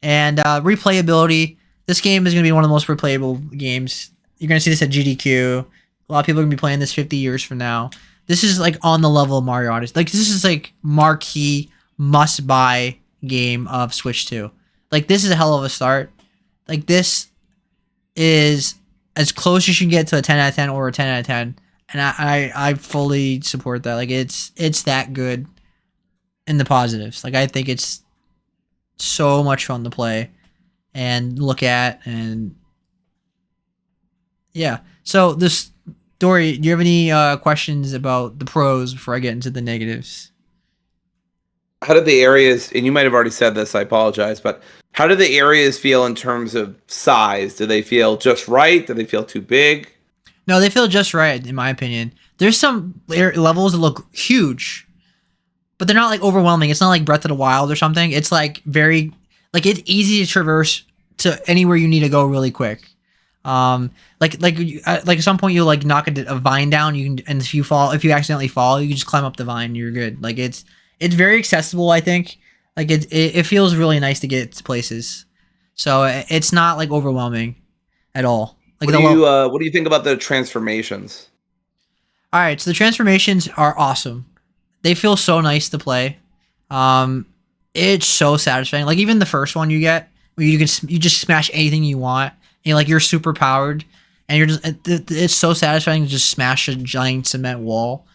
And replayability. This game is going to be one of the most replayable games. You're going to see this at GDQ. A lot of people are going to be playing this 50 years from now. This is like on the level of Mario Odyssey. Like this is like marquee must-buy game of Switch 2. Like this is a hell of a start. Like this is as close as you can get to a 10 out of 10 or a 10 out of 10. And I fully support that. Like it's that good in the positives. Like I think it's so much fun to play and look at, and yeah. So Dory, do you have any questions about the pros before I get into the negatives? How did the areas, and you might have already said this, I apologize, but how do the areas feel in terms of size? Do they feel just right? Do they feel too big? No, they feel just right, in my opinion. There's some levels that look huge, but they're not like overwhelming. It's not like Breath of the Wild or something. It's like very, like it's easy to traverse to anywhere you need to go really quick. Like at some point you'll like knock a vine down. And if you accidentally fall, you can just climb up the vine. And you're good. Like it's very accessible. I think like it feels really nice to get to places. So it's not like overwhelming at all. Like what do you think about the transformations? All right, so the transformations are awesome. They feel so nice to play. It's so satisfying. Like even the first one you get, where you just smash anything you want. And you're super powered, and it's so satisfying to just smash a giant cement wall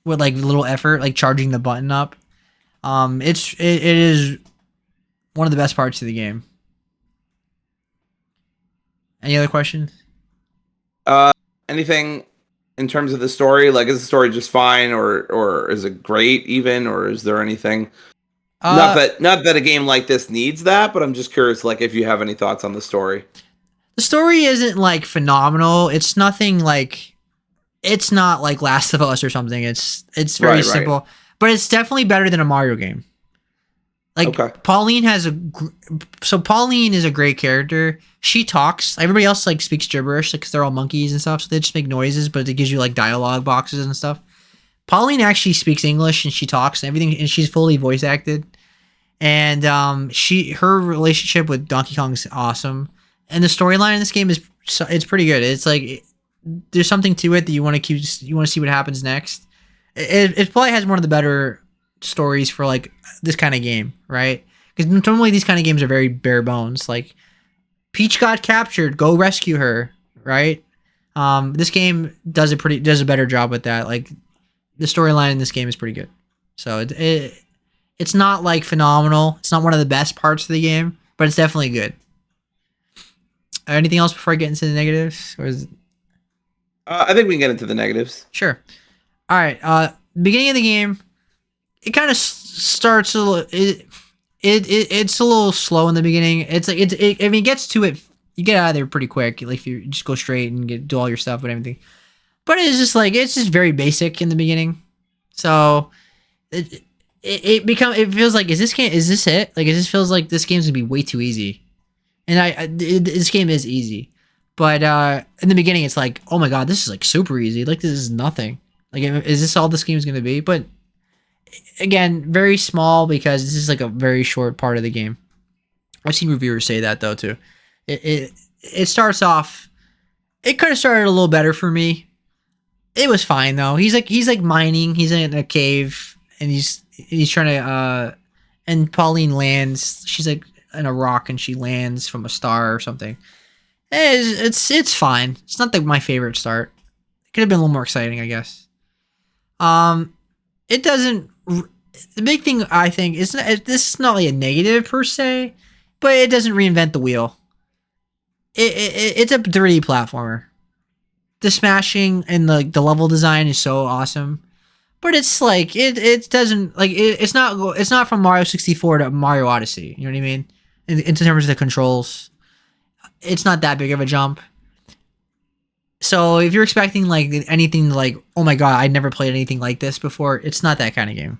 with like little effort, like charging the button up. It is one of the best parts of the game. Any other questions? Anything in terms of the story? Like, is the story just fine, or is it great even, or is there anything Not Uh, that not that a game like this needs that, but I'm just curious, like, if you have any thoughts on the story. the story isn't like phenomenal. It's nothing like it's not like Last of Us or something. It's very Right, right. simple, but it's definitely better than a Mario game. Like Okay. Pauline is a great character. She talks. Everybody else like speaks gibberish because they're all monkeys and stuff. So they just make noises, but it gives you like dialogue boxes and stuff. Pauline actually speaks English and she talks and everything, and she's fully voice acted. And her relationship with Donkey Kong is awesome. And the storyline in this game it's pretty good. It's like there's something to it that you want to keep. You want to see what happens next. It probably has one of the better stories for like this kind of game, right? Because normally these kind of games are very bare bones. Like Peach got captured, go rescue her, right? This game does a better job with that. Like the storyline in this game is pretty good. So it's not like phenomenal. It's not one of the best parts of the game, but it's definitely good. Anything else before I get into the negatives? Or is I think we can get into the negatives. Sure. All right. Beginning of the game, it kind of starts a little. It's a little slow in the beginning. It's like I mean, it gets to it. You get out of there pretty quick. Like if you just go straight and do all your stuff and everything. But it's just very basic in the beginning. So it feels like is this it? Like it just feels like this game's gonna be way too easy. And this game is easy. But in the beginning, it's like, oh my god, this is like super easy. Like this is nothing. Like, is this all this game is going to be? But again, very small because this is like a very short part of the game. I've seen reviewers say that though too. It starts off. It could have started a little better for me. It was fine though. He's like mining. He's in a cave and he's trying to. And Pauline lands. She's like in a rock and she lands from a star or something. It's fine. It's not like my favorite start. It could have been a little more exciting, I guess. It doesn't. The big thing I think is this is not like a negative per se, but it doesn't reinvent the wheel. It's a 3D platformer. The smashing and the level design is so awesome, but it's like it doesn't like it's not from Mario 64 to Mario Odyssey. You know what I mean? In terms of the controls, it's not that big of a jump. So if you're expecting like anything like, oh my god, I never played anything like this before, it's not that kind of game.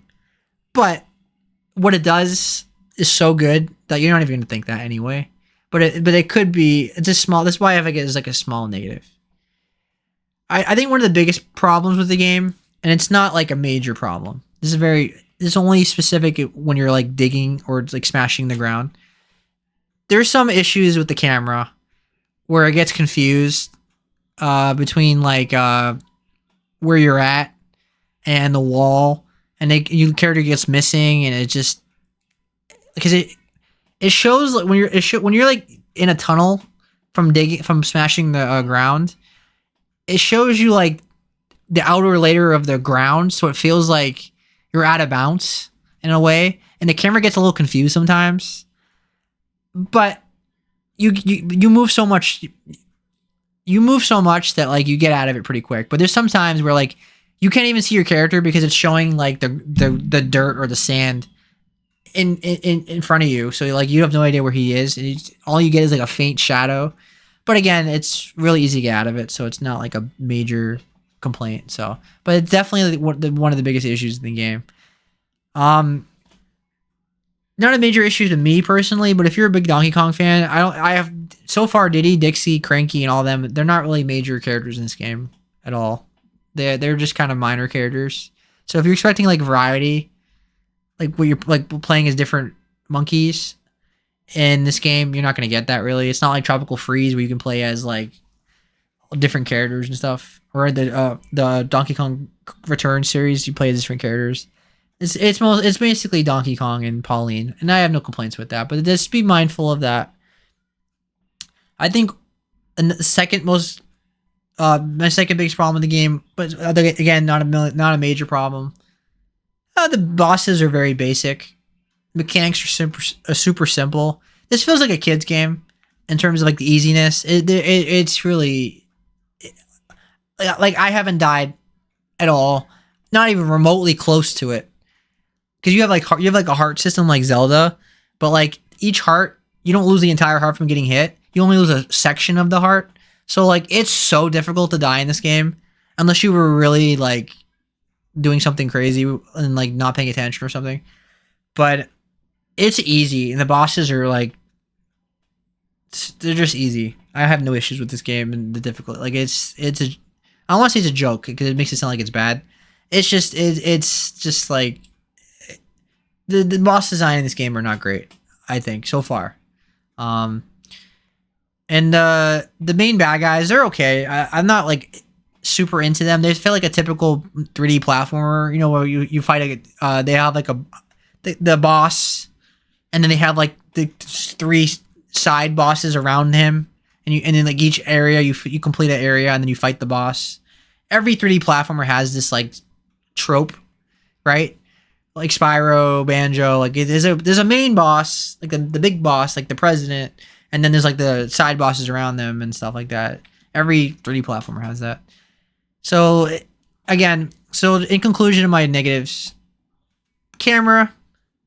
But what it does is so good that you're not even gonna think that anyway. But it could be. It's a small. That's why I think it's like a small negative. I think one of the biggest problems with the game, and it's not like a major problem. This is only specific when you're like digging or like smashing the ground. There's some issues with the camera where it gets confused between like where you're at and the wall, and your character gets missing, and it just because it shows like when you're like in a tunnel from smashing the ground, it shows you like the outer layer of the ground, so it feels like you're out of bounds in a way, and the camera gets a little confused sometimes. But you move so much. You move so much that like you get out of it pretty quick. But there's some times where like you can't even see your character because it's showing like the dirt or the sand in front of you. So like you have no idea where he is, and all you get is like a faint shadow. But again, it's really easy to get out of it, so it's not like a major complaint. So, but it's definitely one of the biggest issues in the game. Not a major issue to me personally, but if you're a big Donkey Kong fan, I have so far Diddy, Dixie, Cranky, and all them. They're not really major characters in this game at all. They're just kind of minor characters. So if you're expecting like variety, like what you're like playing as different monkeys in this game, you're not gonna get that really. It's not like Tropical Freeze where you can play as like different characters and stuff, or the Donkey Kong Return series, you play as different characters. It's basically Donkey Kong and Pauline, and I have no complaints with that. But just be mindful of that. I think the second most, my second biggest problem with the game, but again, not a major problem. The bosses are very basic. Mechanics are super simple. This feels like a kid's game in terms of like the easiness. It's really like I haven't died at all, not even remotely close to it. because you have like a heart system like Zelda, but like each heart, you don't lose the entire heart from getting hit. You only lose a section of the heart. So like it's so difficult to die in this game unless you were really like doing something crazy and like not paying attention or something. But it's easy, and the bosses are like they're just easy. I have no issues with this game and the difficulty. Like it's a I don't want to say it's a joke because it makes it sound like it's bad. It's just like the boss design in this game are not great, I think, so far. And the main bad guys, they're okay. I'm not like super into them. They feel like a typical 3D platformer, you know, where you fight they have like the boss, and then they have like the 3 side bosses around him, and then like each area you complete an area and then you fight the boss. Every 3D platformer has this like trope, right? Like Spyro, Banjo, like there's a main boss, like the big boss, like the president, and then there's like the side bosses around them and stuff like that. Every 3D platformer has that. So again, in conclusion of my negatives, camera,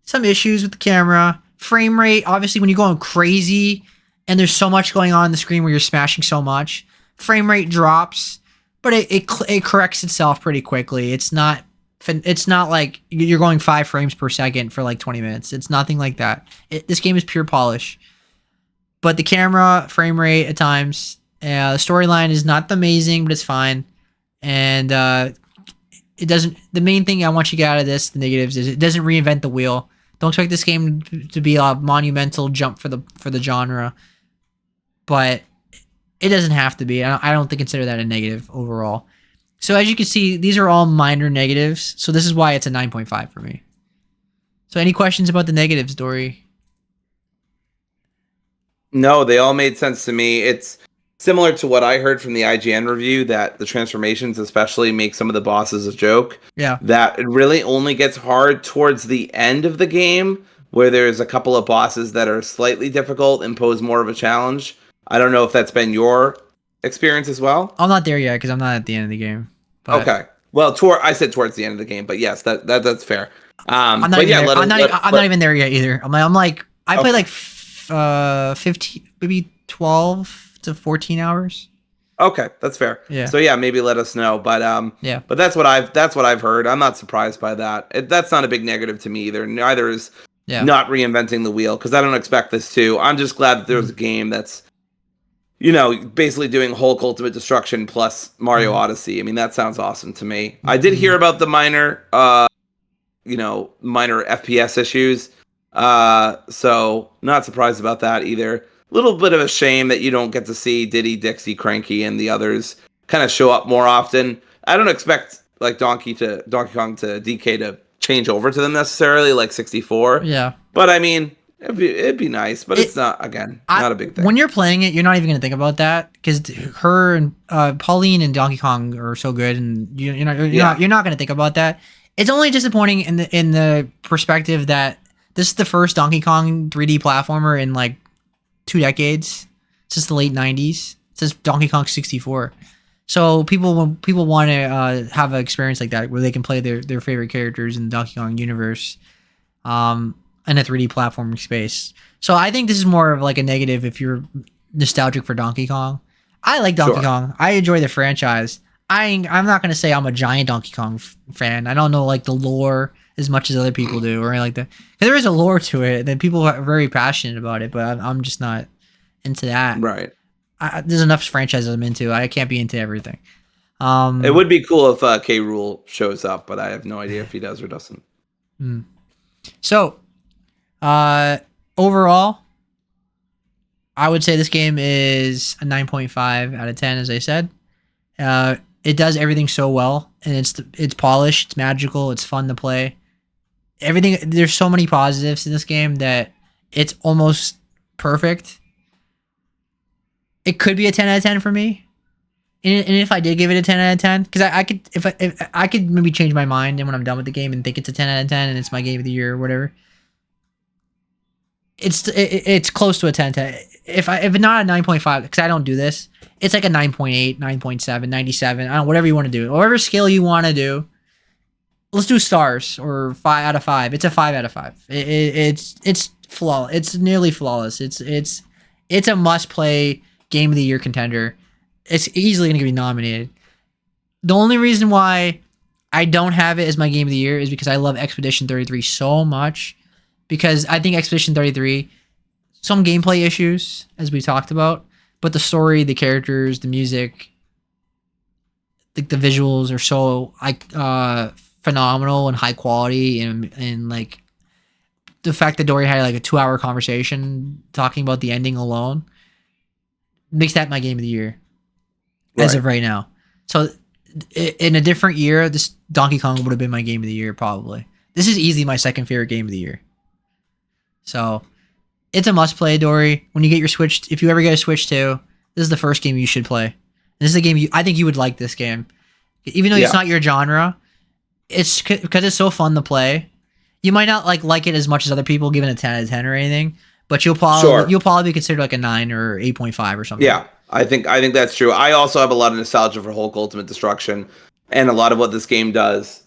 some issues with the camera, frame rate. Obviously, when you're going crazy and there's so much going on the screen where you're smashing so much, frame rate drops, but it corrects itself pretty quickly. It's not like you're going 5 frames per second for like 20 minutes. It's nothing like that. This game is pure polish. But the camera, frame rate at times, the storyline is not amazing, but it's fine. And it doesn't. The main thing I want you to get out of this, the negatives, is it doesn't reinvent the wheel. Don't expect this game to be a monumental jump for the genre, but it doesn't have to be. I don't consider that a negative overall. So as you can see, these are all minor negatives. So this is why it's a 9.5 for me. So any questions about the negatives, Dory? No, they all made sense to me. It's similar to what I heard from the IGN review, that the transformations especially make some of the bosses a joke. Yeah. That it really only gets hard towards the end of the game, where there's a couple of bosses that are slightly difficult and pose more of a challenge. I don't know if that's been your experience as well. I'm not there yet because I'm not at the end of the game. But okay. Well, I said towards the end of the game, but yes, that's fair. I'm not even there yet either. I'm like I played like 15, maybe 12 to 14 hours. Okay, that's fair. Yeah. So yeah, maybe let us know. But yeah. But that's what I've heard. I'm not surprised by that. That's not a big negative to me either. Neither is not reinventing the wheel, because I don't expect this to. I'm just glad that there's a game that's, you know, basically doing Hulk Ultimate Destruction plus Mario Odyssey. I mean, that sounds awesome to me. I did hear about the minor FPS issues. So not surprised about that either. Little bit of a shame that you don't get to see Diddy, Dixie, Cranky, and the others kind of show up more often. I don't expect like Donkey Kong to DK to change over to them necessarily, like 64. Yeah. But I mean, it'd be nice, but it's not, again, not a big thing. When you're playing it, you're not even going to think about that, because her and Pauline and Donkey Kong are so good, and you're not going to think about that. It's only disappointing in the perspective that this is the first Donkey Kong 3D platformer in like 2 decades, since the late 90s, since Donkey Kong 64. So when people want to have an experience like that where they can play their favorite characters in the Donkey Kong universe, in a 3D platforming space. So I think this is more of like a negative if you're nostalgic for Donkey Kong. I like Donkey Kong. I enjoy the franchise. I'm not gonna say I'm a giant Donkey Kong fan. I don't know like the lore as much as other people do or anything like that. Because there is a lore to it, and people are very passionate about it, but I'm just not into that. Right. There's enough franchises I'm into. I can't be into everything. It would be cool if K. Rool shows up, but I have no idea if he does or doesn't. So, overall, I would say this game is a 9.5 out of 10, as I said. It does everything so well, and it's polished, it's magical, it's fun to play. Everything, there's so many positives in this game that it's almost perfect. It could be a 10 out of 10 for me. And if I did give it a 10 out of 10, because if I could maybe change my mind, and when I'm done with the game and think it's a 10 out of 10 and it's my game of the year or whatever, it's close to a 10 to, if not a 9.5, because I don't do this, it's like a 9.8, 9.7, 97, I don't know, whatever you want to do, whatever scale you want to do, let's do stars or 5 out of 5. It's a 5 out of 5. It's flawless. It's nearly flawless. It's a must play game of the year contender. It's easily going to be nominated. The only reason why I don't have it as my game of the year is because I love Expedition 33 so much. Because I think Expedition 33, some gameplay issues, as we talked about, but the story, the characters, the music, the visuals are so phenomenal and high quality, and like the fact that Dory had like a 2-hour conversation talking about the ending alone makes that my game of the year as of right now. So in a different year, this Donkey Kong would have been my game of the year probably. This is easily my second favorite game of the year. So it's a must play, Dory. When you get your Switch, if you ever get a Switch 2, this is the first game you should play. And this is a game I think you would like this game. Even though it's not your genre, it's because it's so fun to play. You might not like it as much as other people, giving it a 10 out of 10 or anything, but you'll probably be considered like a 9 or 8.5 or something. Yeah, I think that's true. I also have a lot of nostalgia for Hulk Ultimate Destruction, and a lot of what this game does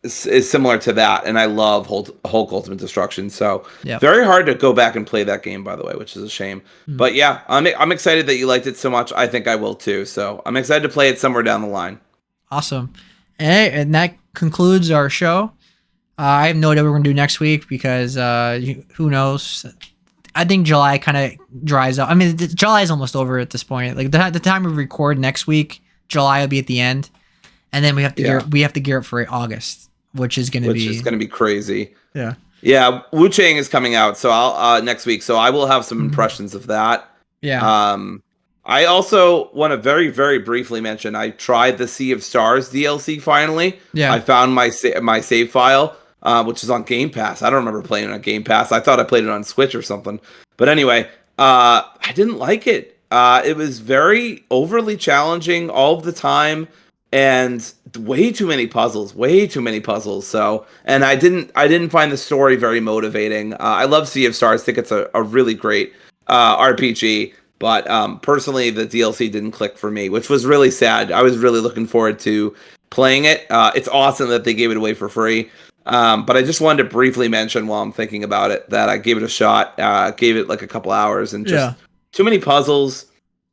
is similar to that, and I love Hulk Ultimate Destruction. So very hard to go back and play that game, by the way, which is a shame. But yeah, I'm excited that you liked it so much. I think I will too. So I'm excited to play it somewhere down the line. Awesome. And that concludes our show. I have no idea what we're going to do next week because who knows? I think July kind of dries up. I mean, July is almost over at this point. Like the time we record next week, July will be at the end, and then we have to gear up for August, which is going to be crazy. Yeah. Yeah, Wu Chang is coming out, so I'll next week. So I will have some impressions of that. Yeah. I also want to very, very briefly mention I tried the Sea of Stars DLC finally. Yeah. I found my save file, which is on Game Pass. I don't remember playing it on Game Pass. I thought I played it on Switch or something. But anyway, I didn't like it. It was very overly challenging all of the time, and way too many puzzles. So, and I didn't find the story very motivating. I love Sea of Stars. I think it's a really great RPG. But personally, the DLC didn't click for me, which was really sad. I was really looking forward to playing it. It's awesome that they gave it away for free. But I just wanted to briefly mention while I'm thinking about it that I gave it a shot, gave it like a couple hours, and just too many puzzles,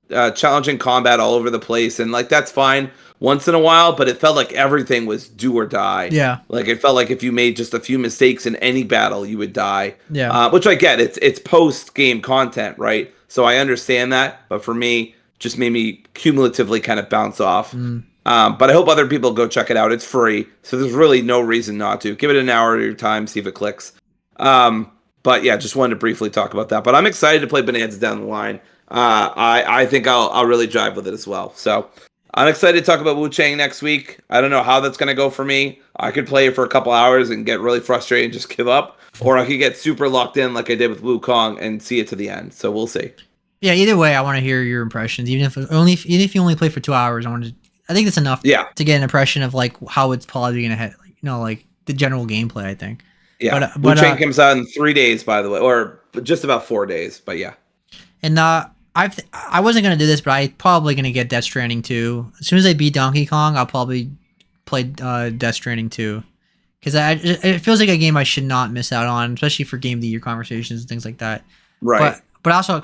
challenging combat all over the place. And like, that's fine once in a while, but it felt like everything was do or die. Yeah. Like it felt like if you made just a few mistakes in any battle, you would die. Yeah. Which I get. It's post-game content, right? So I understand that, but for me, just made me cumulatively kind of bounce off. But I hope other people go check it out. It's free, so there's really no reason not to. Give it an hour of your time, see if it clicks. But yeah, just wanted to briefly talk about that. But I'm excited to play Bananza down the line. I think I'll really drive with it as well. So I'm excited to talk about Wu Chang next week. I don't know how that's going to go for me. I could play it for a couple hours and get really frustrated and just give up. Or I could get super locked in like I did with Wukong and see it to the end. So we'll see. Yeah, either way, I want to hear your impressions. Even if you only play for 2 hours, I think that's enough to get an impression of like how it's probably going to hit, like the general gameplay, I think. Yeah, Wu Chang comes out in 3 days, by the way, or just about 4 days, but yeah. And I wasn't going to do this, but I'm probably going to get Death Stranding 2. As soon as I beat Donkey Kong, I'll probably play Death Stranding 2. Because it feels like a game I should not miss out on, especially for Game of the Year conversations and things like that. Right. But FOMO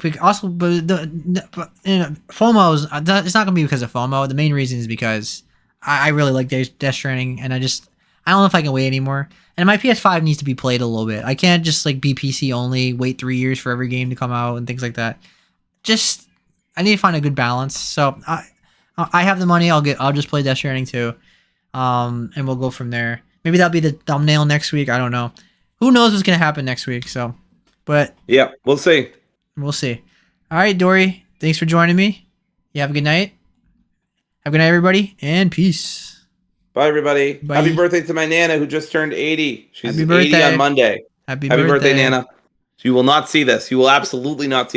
it's not going to be because of FOMO. The main reason is because I really like Death Stranding, and I don't know if I can wait anymore. And my PS5 needs to be played a little bit. I can't just like be PC only, wait 3 years for every game to come out and things like that. I need to find a good balance. So I have the money. I'll just play Death Stranding 2, and we'll go from there. Maybe that'll be the thumbnail next week. I don't know. Who knows what's gonna happen next week? So, but yeah, we'll see. We'll see. All right, Dory. Thanks for joining me. You have a good night. Have a good night, everybody, and peace. Bye, everybody. Bye. Happy birthday to my Nana who just turned 80. She's Happy birthday. 80 on Monday. Happy birthday, Nana. You will not see this. You will absolutely not see